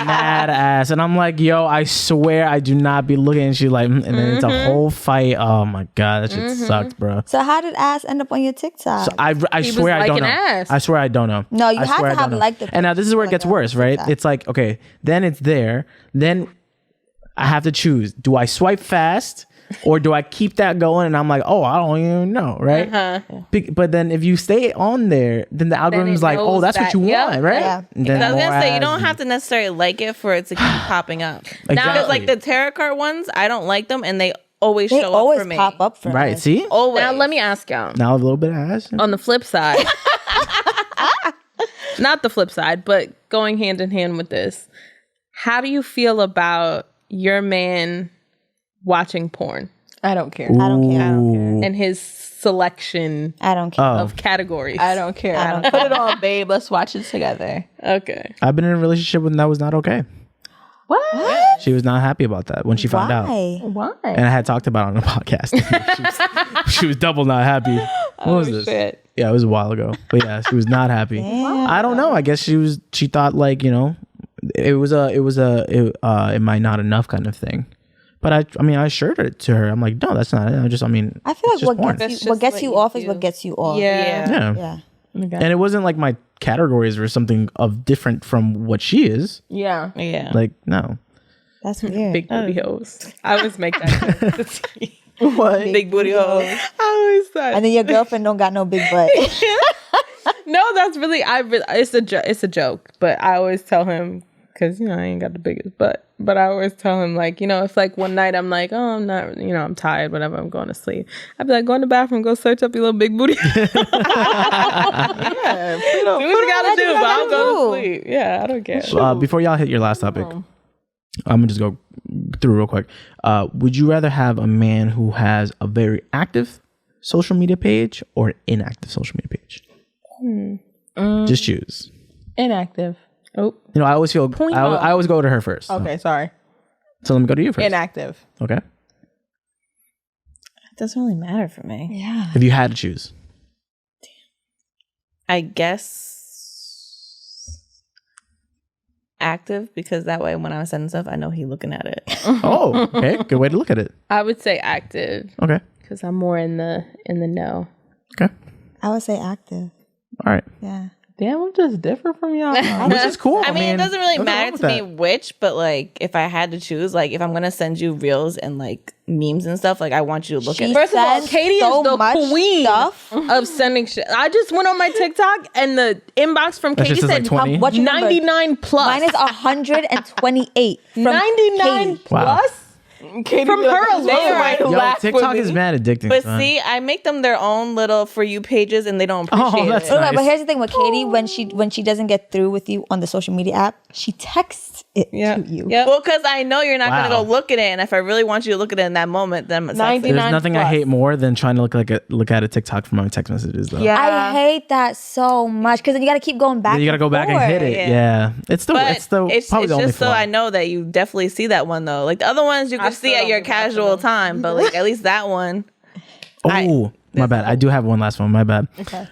Mad ass, and I'm like, "Yo, I swear I do not be looking." And she's like, and then it's a whole fight. Oh my god, that shit sucked, bro. So how did ass end up on your TikTok? So I swear I don't know. ass. I swear I don't know. No, you I have swear to I have don't know. liked the And now this is where it picture, gets like, worse, on right? TikTok. It's like, okay, then it's there. Then I have to choose. Do I swipe fast or do I keep that going? And I'm like, oh, I don't even know, right? But then if you stay on there, then the algorithm's like, oh, knows that's what that- you yep. want, right? Yeah. And then I was more gonna say you ads don't and- have to necessarily like it for it to keep popping up. Exactly. Because like the tarot card ones, I don't like them, and they always They show always up for me. pop up for Right, us. see? Always. Now let me ask y'all. Now a little bit of ass. On the flip side, not the flip side, but going hand in hand with this, how do you feel about your man watching porn I don't care. I don't care. and his selection I don't care. Oh, of categories? I don't care. I don't put it on, babe. Let's watch it together. Okay. I've been in a relationship when that was not okay. What? She was not happy about that when she found out. Why? Why? And I had talked about it on the podcast. she was double not happy. What was this? Shit. Yeah, it was a while ago. But yeah, she was not happy. I don't know. I guess she thought like, it might not enough kind of thing. But I assured it to her. I'm like, no, that's not it. I feel it's like just porn. what That's gets just you what off you is what do. gets you off. Yeah. Yeah. Yeah. And it wasn't like my categories were something of different from what she is. Yeah. Yeah. Like, no. That's weird. Big booty hoes. I always make that joke. What? Big booty hoes. I always thought. And then your girlfriend don't got no big butt. No, that's really it's a joke, but I always tell him because I ain't got the biggest butt, but I always tell him like if like one night I'm like, oh, I'm not, I'm tired, whatever, I'm going to sleep. I'd be like, go in the bathroom, go search up your little big booty. Do what you gotta do, but I'll go to sleep. Yeah, I don't care. Before y'all hit your last topic, I'm gonna just go through real quick. Would you rather have a man who has a very active social media page or an inactive social media page? Just choose. Inactive. Oh, I always feel I always go to her first. Okay, sorry. So let me go to you first. Inactive. Okay. It doesn't really matter for me. Yeah. If you had to choose. I guess active, because that way when I'm sending stuff, I know he looking at it. Oh, okay. Good way to look at it. I would say active Okay. because I'm more in the know. Okay. I would say active. All right. Yeah. Damn, I'm just different from y'all. Which is cool. I mean, it doesn't really nothing wrong matter with to me that. which, but like if I had to choose, like if I'm gonna send you reels and like memes and stuff, like I want you to look at it. First of all, sends Katie so is the much queen stuff. of sending shit. I just went on my TikTok and the inbox from That Katie shit says, said like, 20? What's your number? 99 plus. Mine is 128. From 99 Katie. Wow. plus Katie from be like, her alone. "They might Yo, laugh with TikTok me." is mad addicting. But son. see, I make them their own little for you pages, and they don't appreciate that's it. nice. But here's the thing with Katie, when she doesn't get through with you on the social media app, she texts it to you. Yep. Well, because I know you're not Wow. gonna go look at it, and if I really want you to look at it in that moment, then it's 99 There's nothing I plus. hate more than trying to look at a TikTok from my text messages though. Yeah. I hate that so much because then you got to keep going back. Then you gotta go back and hit it. Yeah. Yeah. It's But it's probably it's the only just so flaw. I know that you definitely see that one though. Like the other ones you can still see at don't your give a fuck casual time, but like at least that one. Oh, my bad. I do have one last one. My bad. Okay.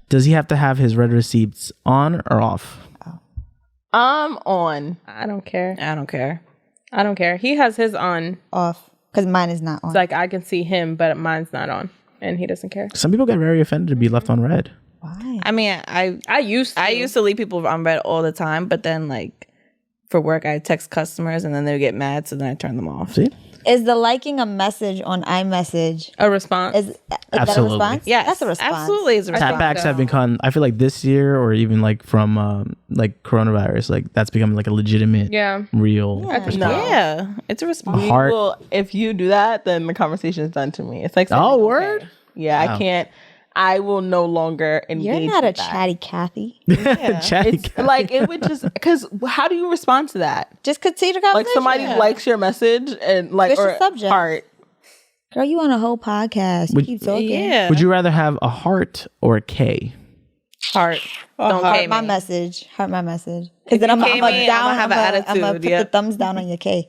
Does he have to have his red receipts on or off? On. I don't care. I don't care. I don't care. He has his on. off because mine is not on. It's like I can see him, but mine's not on. And he doesn't care. Some people get very offended to be left on red. Why? I mean, I used to leave people on red all the time, but then like for work I text customers and then they get mad, so then I turn them off. See? Is the liking a message on iMessage? A response. Is that a Absolutely. response? Yes, That's a response. absolutely is a response. Tapbacks have become, I feel like this year or even like from like coronavirus, like that's become like a legitimate, Yeah. real Yeah. response. No. Yeah, it's a response. Heart. Well, if you do that, then the conversation is done to me. It's like saying, Oh, okay. word? Yeah, Wow. I can't. I will no longer engage. You're not a with that. chatty Kathy. Chatty It's like it would just because how do you respond to that? Just continue the Like conversation. somebody likes your message and like Switch the or subject. heart. Girl, you on a whole podcast. You Would- keep talking. Yeah. Would you rather have a heart or a K? Heart? Don't Heart K my me. message. Heart my message. Because then I'm K me, I'ma have an I'm gonna attitude, put yeah. the thumbs down on your K.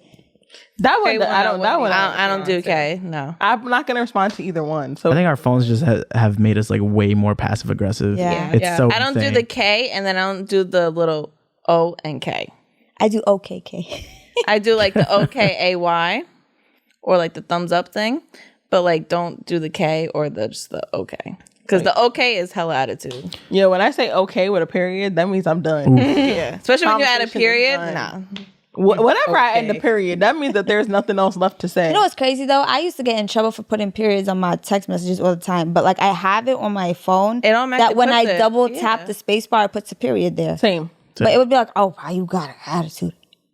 That one, Okay, I don't. That one, I don't do K. No. I'm not gonna respond to either one. So I think our phones just have made us like way more passive aggressive. Yeah. It's Yeah. so I don't do insane. the K, and then I don't do the little O and K. I do OKK. I do like the OKAY or like the thumbs up thing, but like don't do the K or just the OK. Because the OK is hella attitude. yeah, when I say okay with a period, that means I'm done. Yeah. Especially when you add a Conversation is period. done. Nah. Whenever I end the period, that means that there's nothing else left to say. You know what's crazy though? I used to get in trouble for putting periods on my text messages all the time, but like I have it on my phone It automatically that when I puts it, double yeah. tap the space bar, it puts a period there. Same. But it would be like, oh, wow, you got an attitude.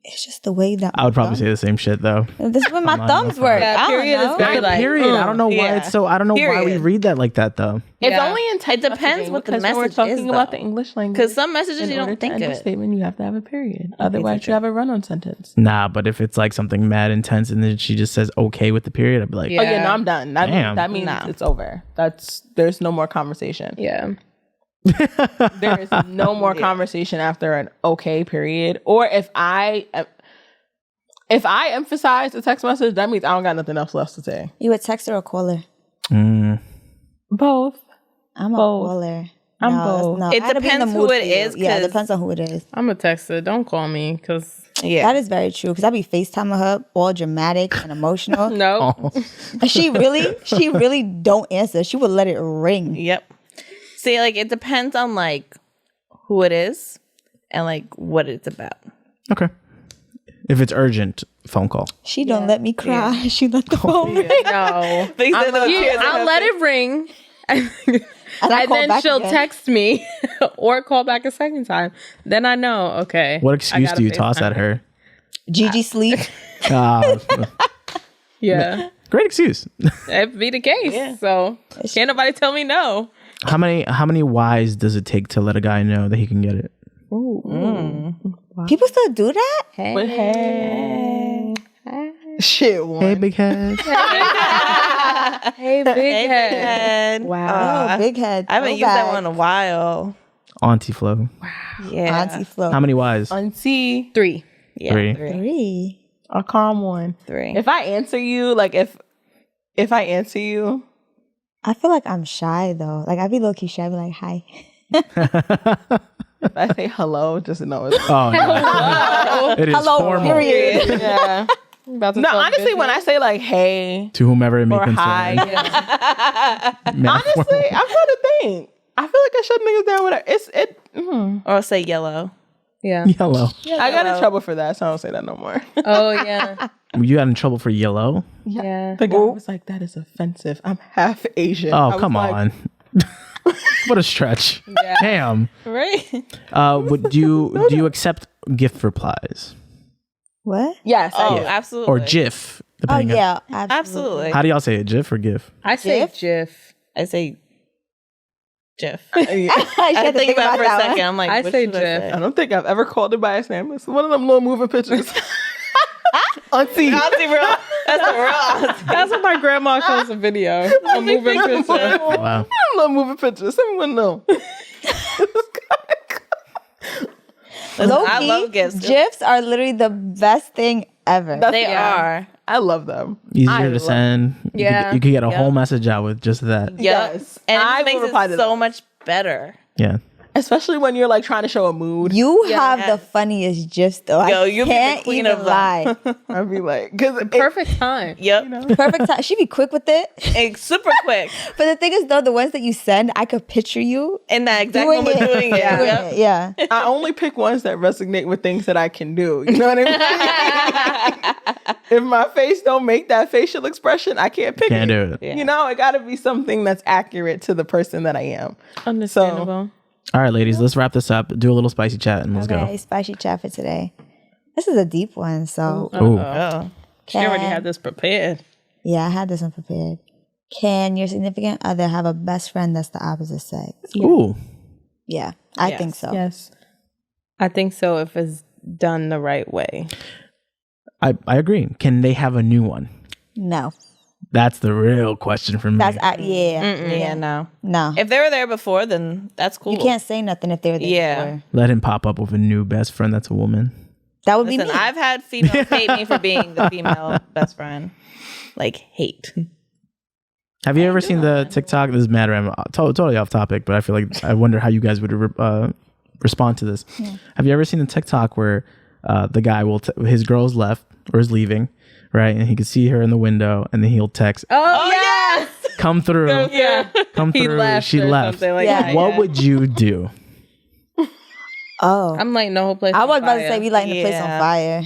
It's just the way that I would probably say the same shit though. this is when my not thumbs no work. Yeah, I don't period is know. very like Period. I don't know why yeah. it's so. I don't know why we Period. read that like that though. It's Yeah. only in text It depends messaging what the because when we're message talking is, about though. the English language. Because some messages in you order don't think to end of a it. statement, you have to have a period. Otherwise, you have a run-on sentence. Nah, but if it's like something mad intense and then she just says okay with the period, I'd be like, Yeah. Oh yeah, no, I'm done. Damn. That means Nah. it's over. There's no more conversation. Yeah. There is no more conversation after an okay period. Or if I emphasize the text message, that means I don't got nothing else left to say. You a texter or a caller? Both. I'm a Both. caller. I'm No, that's- both. no, It I gotta be in the depends who mood it for you. is, Yeah, it 'cause- depends on who it is. I'm a texter. Don't call me because Yeah. That is very true because I be FaceTiming her all dramatic and emotional. no. oh, she really don't answer. She would let it ring. Yep. See, like it depends on like who it is and like what it's about. okay. If it's urgent, phone call. She don't let me cry. She let the phone ring. No. I'll I'll let it ring. And I And call then back she'll again. text me or call back a second time. Then I know, okay. What I excuse gotta do you toss FaceTime at her? Gigi sleep. Uh, Yeah. great excuse. That'd be the case. So can't nobody tell me no. How many whys does it take to let a guy know that he can get it? People still do that? But hey. Shit, one. Hey, big head. Hey, big head. Wow. Oh, big head. I haven't used that one in a while. Auntie Flo. Yeah. Auntie Flo. How many whys? Auntie, 3. Yeah, Three. 3. a calm one. 3. If I answer you, like if I answer you, I feel like I'm shy though. Like I be low key shy. I be like, hi. if I say hello, just know it's Oh, no. It is Hello, formal. period. yeah. About to No, talk honestly, when I say like hey To whomever it may or concern. hi, yeah. Metaphor. honestly, I'm trying to think. I feel like I shut niggas down with it. Or say yellow. Yeah. Yellow. I got in trouble for that, so I don't say that no more. Oh, yeah. You got in trouble for yellow? Yeah. The guy was like, "That is offensive. I'm half Asian." I Oh, was come like, on. What a stretch. Damn. Right? Do you accept GIF replies What? Yes. Oh, I do. absolutely. or GIF? Oh Depending on- yeah, Absolutely. How do y'all say it? GIF or GIF? I say GIF? GIF. I say GIF. I I had to think about it for a that second. one. I'm like, I what say should I GIF. say? I don't think I've ever called it by its name. It's one of them little moving pictures. Auntie. Auntie real. That's the real auntie. That's what my grandma calls a video. A moving picture. Wow. Little moving pictures. Someone know. Low I key, love GIFs. GIFs are literally the best thing ever. They are. I love them. Easier to send. Yeah. You could get a whole message out with just that. Yep. Yes. And I it will makes reply it to so them. much better. Yeah. especially when you're like trying to show a mood. You have the funniest gist though. Yo, I you be the can't queen even of them. lie. I'd be like, because Perfect time. Yep. Perfect time. She be quick with it. And super quick. But the thing is though, the ones that you send, I could picture you In that exact moment doing it. Yep. Yeah. I only pick ones that resonate with things that I can do. You know what I mean? If my face don't make that facial expression, I can't pick Can't it. do it. You know, it got to be something that's accurate to the person that I am. Understandable. All right, ladies, let's wrap this up. Do a little spicy chat and let's Okay, spicy chat for today. This is a deep one, so go. Ooh. Oh. She already had this prepared. yeah, I had this one prepared. Can your significant other have a best friend that's the opposite sex? Ooh. Yeah, I think so. Yes. I think so if it's done the right way. I agree. Can they have a new one? No, That's the real question for me. that's yeah, Yeah, no. no. If they were there before, then that's cool. You can't say nothing if they're there. Yeah. before. Let him pop up with a new best friend that's a woman. That would be Listen, me. I've had females hate me for being the female best friend. Like, hate. Have you ever seen the TikTok? This is mad random, totally off topic, but I feel like I wonder how you guys would respond to this. Have you ever seen the TikTok where the guy will his girl's left or is leaving, right, and he can see her in the window, and then he'll text, Oh, yes. "Come through, Yeah. come He through." left She or left. something like Yeah. that, What yeah. would you do? oh, I'm lighting the whole place I on was about to fire. say we lighting the place on Yeah. fire.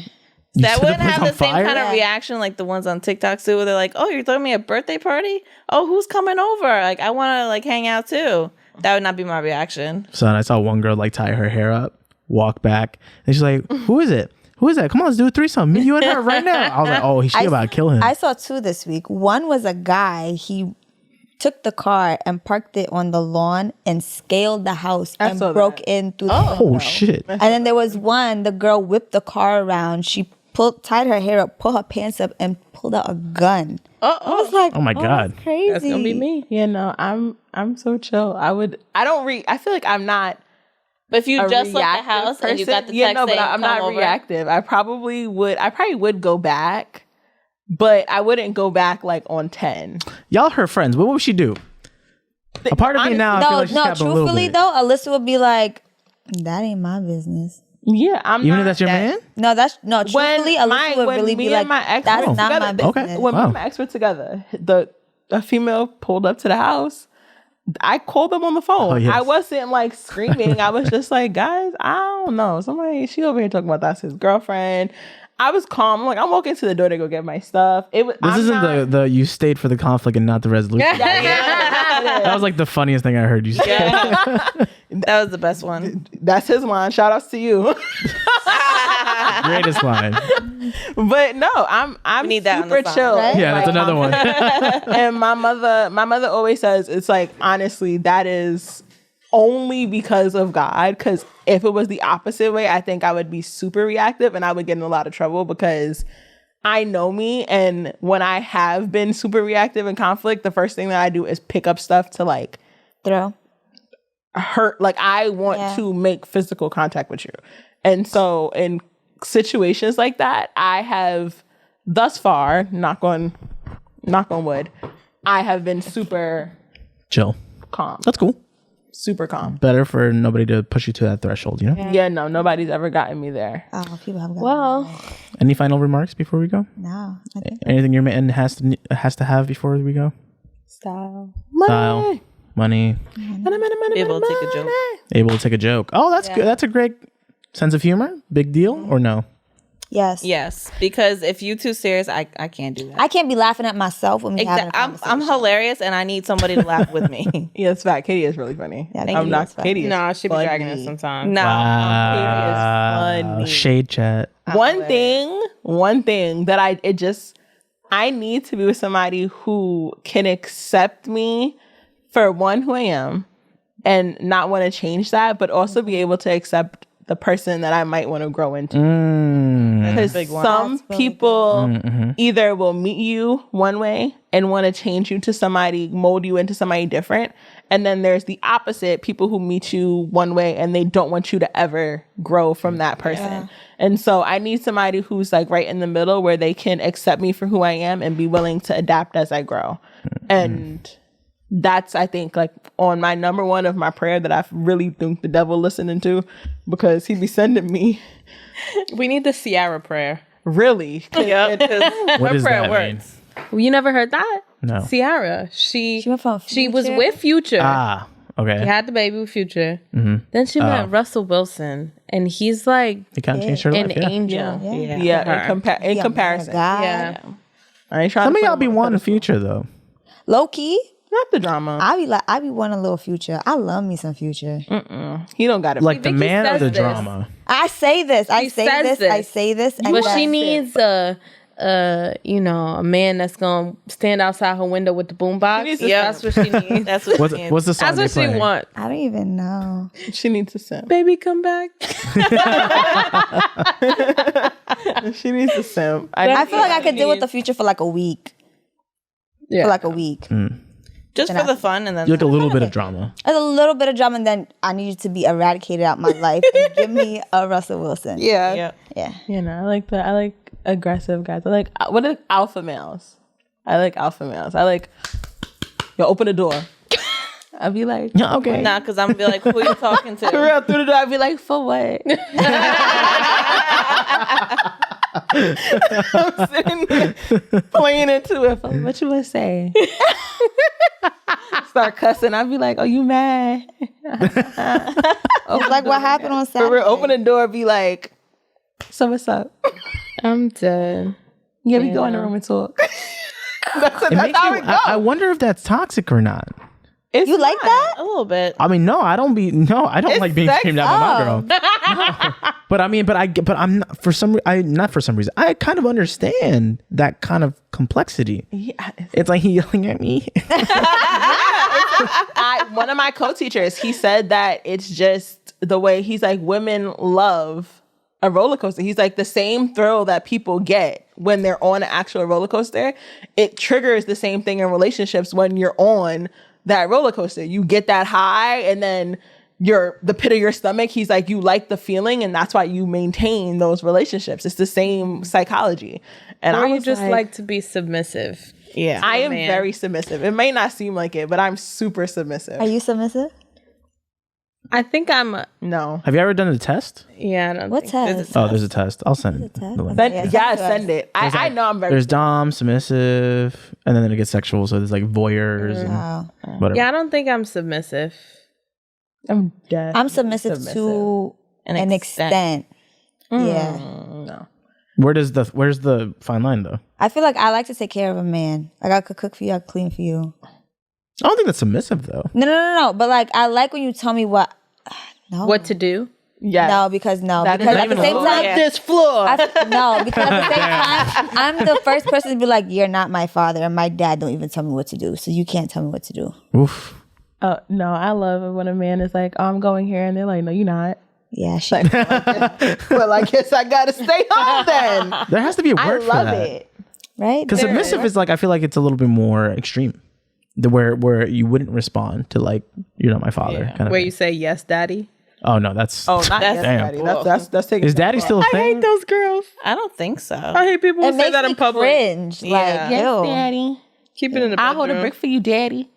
You That set the wouldn't place have on the same fire? kind of Yeah. reaction like the ones on TikTok too, where they're like, "Oh, you're throwing me a birthday party? Oh, who's coming over? Like, I want to like hang out too." That would not be my reaction. Son, I saw one girl like tie her hair up, walk back, and she's like, "Who is it? Who is that? Come on, let's do a threesome. Me, you, and her right now." I was like, "Oh, she about to kill him." I saw two this week. One was a guy. He took the car and parked it on the lawn and scaled the house and saw broke that. in through the Oh window. shit! And then there was one, the girl whipped the car around. She tied her hair up, pulled her pants up, and pulled out a gun. I was like, Oh my God. that's crazy. That's gonna be me. Yeah, no, I'm so chill. I feel like I'm not But if you a just left the reactive house and you got the text yeah, no, but saying, I'm "Come not over." reactive. I probably would go back, but I wouldn't go back like on 10. Y'all her friends. What would she do? A part of me now, I feel like she's capping a little truthfully bit. though, Alyssa would be like, that ain't my business. Yeah, I'm Even not if that's your man? No, truthfully, Alyssa would really be like, my ex that's were not my together- business. Okay. When me Wow. and my ex were together, a female pulled up to the house. I called them on the phone. Oh, yes. I wasn't like screaming. I was just like, guys, I don't know. She over here talking about that's his girlfriend. I was calm. I'm like, I'm walking to the door to go get my stuff. This isn't the you stayed for the conflict and not the resolution. That was like the funniest thing I heard you say. That was the best one. That's his line. Shout outs to you. Greatest line. But no, I'm need that on the super song, chill. right? Yeah, that's another one. And my mother always says, it's like, honestly, that is only because of God. Because if it was the opposite way, I think I would be super reactive and I would get in a lot of trouble because I know me. And when I have been super reactive in conflict, the first thing that I do is pick up stuff to like Throw. hurt. Like I want to make physical contact with you. And so in situations like that, I have thus far, knock on wood, I have been super Chill. calm. That's cool. Super calm. Better for nobody to push you to that threshold, you know? Yeah, no, nobody's ever gotten me there. Oh, people have got Well, Any final remarks before we go? no. I think Anything your man has to have before we go? style. Style, money, Be able to take a joke. able to take a joke. Oh, that's good. That's a great sense of humor. Big deal or no? yes. Yes, because if you too serious, I can't do that. I can't be laughing at myself when we having a I'm conversation. hilarious, and I need somebody to laugh with me. Yeah, it's fact. Katie is really funny. Yeah, I'm Katie not. is funny. Katie is Nah, she be funny. dragging us sometimes. No, Wow. Shade chat. One thing that I need to be with somebody who can accept me for one, who I am, and not want to change that, but also be able to accept the person that I might want to grow into. Because some That's really people either will meet you one way and want to change you to somebody, mold you into somebody different. And then there's the opposite, people who meet you one way and they don't want you to ever grow from that person. And so I need somebody who's like right in the middle where they can accept me for who I am and be willing to adapt as I grow. And that's, I think, like on my number one of my prayer that I really think the devil listening to, because he be sending me We need the Ciara prayer. really. Yep. What does prayer that mean? works. Well, you never heard that? No. Ciara. She went from was Future? with Future. Ah, okay. She had the baby with Future. Then she met Russell Wilson, and he's like It kind of changed her an life. Yeah. angel. Yeah, in comparison. Yeah. I ain't trying Some to of put y'all him be on a wanting pedestal. Future though. Low key, Not the drama. I be wanting a little Future. I love me some Future. He don't got it. Like the Vicky man or says the this. drama? I say this. I say says this. I this. say this. And But then- she needs a man that's gonna stand outside her window with the boombox. needs a Yeah, that's what she needs. That's what What's she needs. what's the song That's they what she playing? wants. I don't even know. She needs to simp. Baby, come back. She needs to simp. I feel like I could deal with the Future for like a week. Yeah. For like a week. Just for the fun, and then You like a little bit of drama. There's a little bit of drama, and then I need you to be eradicated out my life and give me a Russell Wilson. Yeah. yeah. Yeah. You know, I like aggressive guys. I like, what are alpha males? I like alpha males. I like, yo, open the door. I'd be like, Yeah, okay. Nah, because I'm gonna be like, who you talking for to? real, through the door. I'd be like, for what? I'm sitting there playing into it. For what you would say? Start cussing. I'd be like, oh, you mad? It's like what happened on For Saturday. real, open the door. Be like, so what's up? I'm dead. Yeah, we go in the room and talk. that's It makes how you- it goes. I wonder if that's toxic or not. It's You like that? A little bit. I mean, no, I don't like being sex- screamed at by my girl. No. But I'm not for some reason. I kind of understand that kind of complexity. Yeah, It's like he yelling at me. one of my co-teachers, he said that it's just the way he's like, women love a roller coaster. He's like, the same thrill that people get when they're on an actual roller coaster, it triggers the same thing in relationships when you're on that roller coaster. You get that high, and then the pit of your stomach, he's like, you like the feeling, and that's why you maintain those relationships. It's the same psychology. And Or I you was just like to be submissive. Yeah. I am man. very submissive. It may not seem like it, but I'm super submissive. Are you submissive? I think I'm. No. Have you ever done the test? Yeah, I don't What think test? Oh, there's a test. I'll send it. test? the link. Send, Yeah, yeah, send it to send it. I know I'm very. There's dom, submissive, and then it gets sexual. So there's like voyeurs and Wow. whatever. Yeah, I don't think I'm submissive. I'm dead. I'm submissive to an extent. Yeah. No. Where's the fine line though? I feel like I like to take care of a man. Like I could cook for you, I could clean for you. I don't think that's submissive though. No. But like I like when you tell me what. No. What to do? Yeah. No, because That is because not at the even same a- time, Like this floor. no, because at the same time, I'm the first person to be like, you're not my father, and my dad don't even tell me what to do, so you can't tell me what to do. Oof. No, I love it when a man is like, oh, I'm going here, and they're like, no, you're not. Yeah, shit. Well, I guess I gotta stay home then. There has to be a I word for love that. it. Right? Because submissive is like, I feel like it's a little bit more extreme. Where you wouldn't respond to like, you're not my father. Kind of Where thing. you say yes, daddy? Oh no, that's Oh, not yes, Damn. daddy. That's taking. is daddy still a thing? Those girls. I don't think so. I hate people who it say makes that me in public. cringe. Yeah. Like, Yes, ew. daddy. Keep it in the I'll bedroom. hold a brick for you, daddy.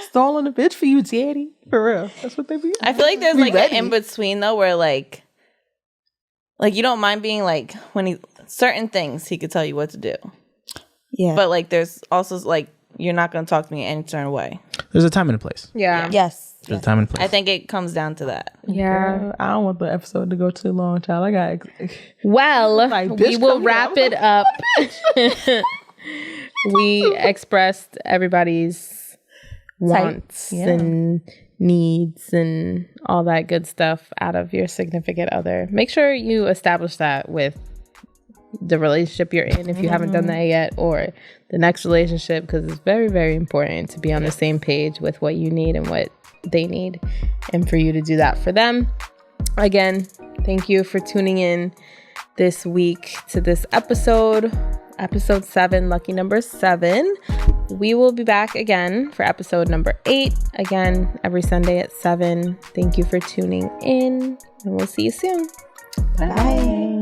Stolen a bitch for you, daddy. For real. That's what they be. I feel like there's Be like ready. an in between though, where like you don't mind being like when he certain things he could tell you what to do, Yeah. but like there's also like you're not gonna talk to me any certain way. There's a time and a place. Yeah. yes. There's a time and a place. I think it comes down to that. Yeah. I don't want the episode to go too long, child. I got. Well, Like, we bitch, will come here. wrap I was it up. We expressed everybody's wants and needs and all that good stuff out of your significant other. Make sure you establish that with the relationship you're in if you haven't done that yet, or the next relationship, because it's very, very important to be on the same page with what you need and what they need, and for you to do that for them. Again, thank you for tuning in this week to this episode 7, lucky number 7. We will be back again for episode number 8, again every Sunday at 7. Thank you for tuning in, and we'll see you soon. Bye.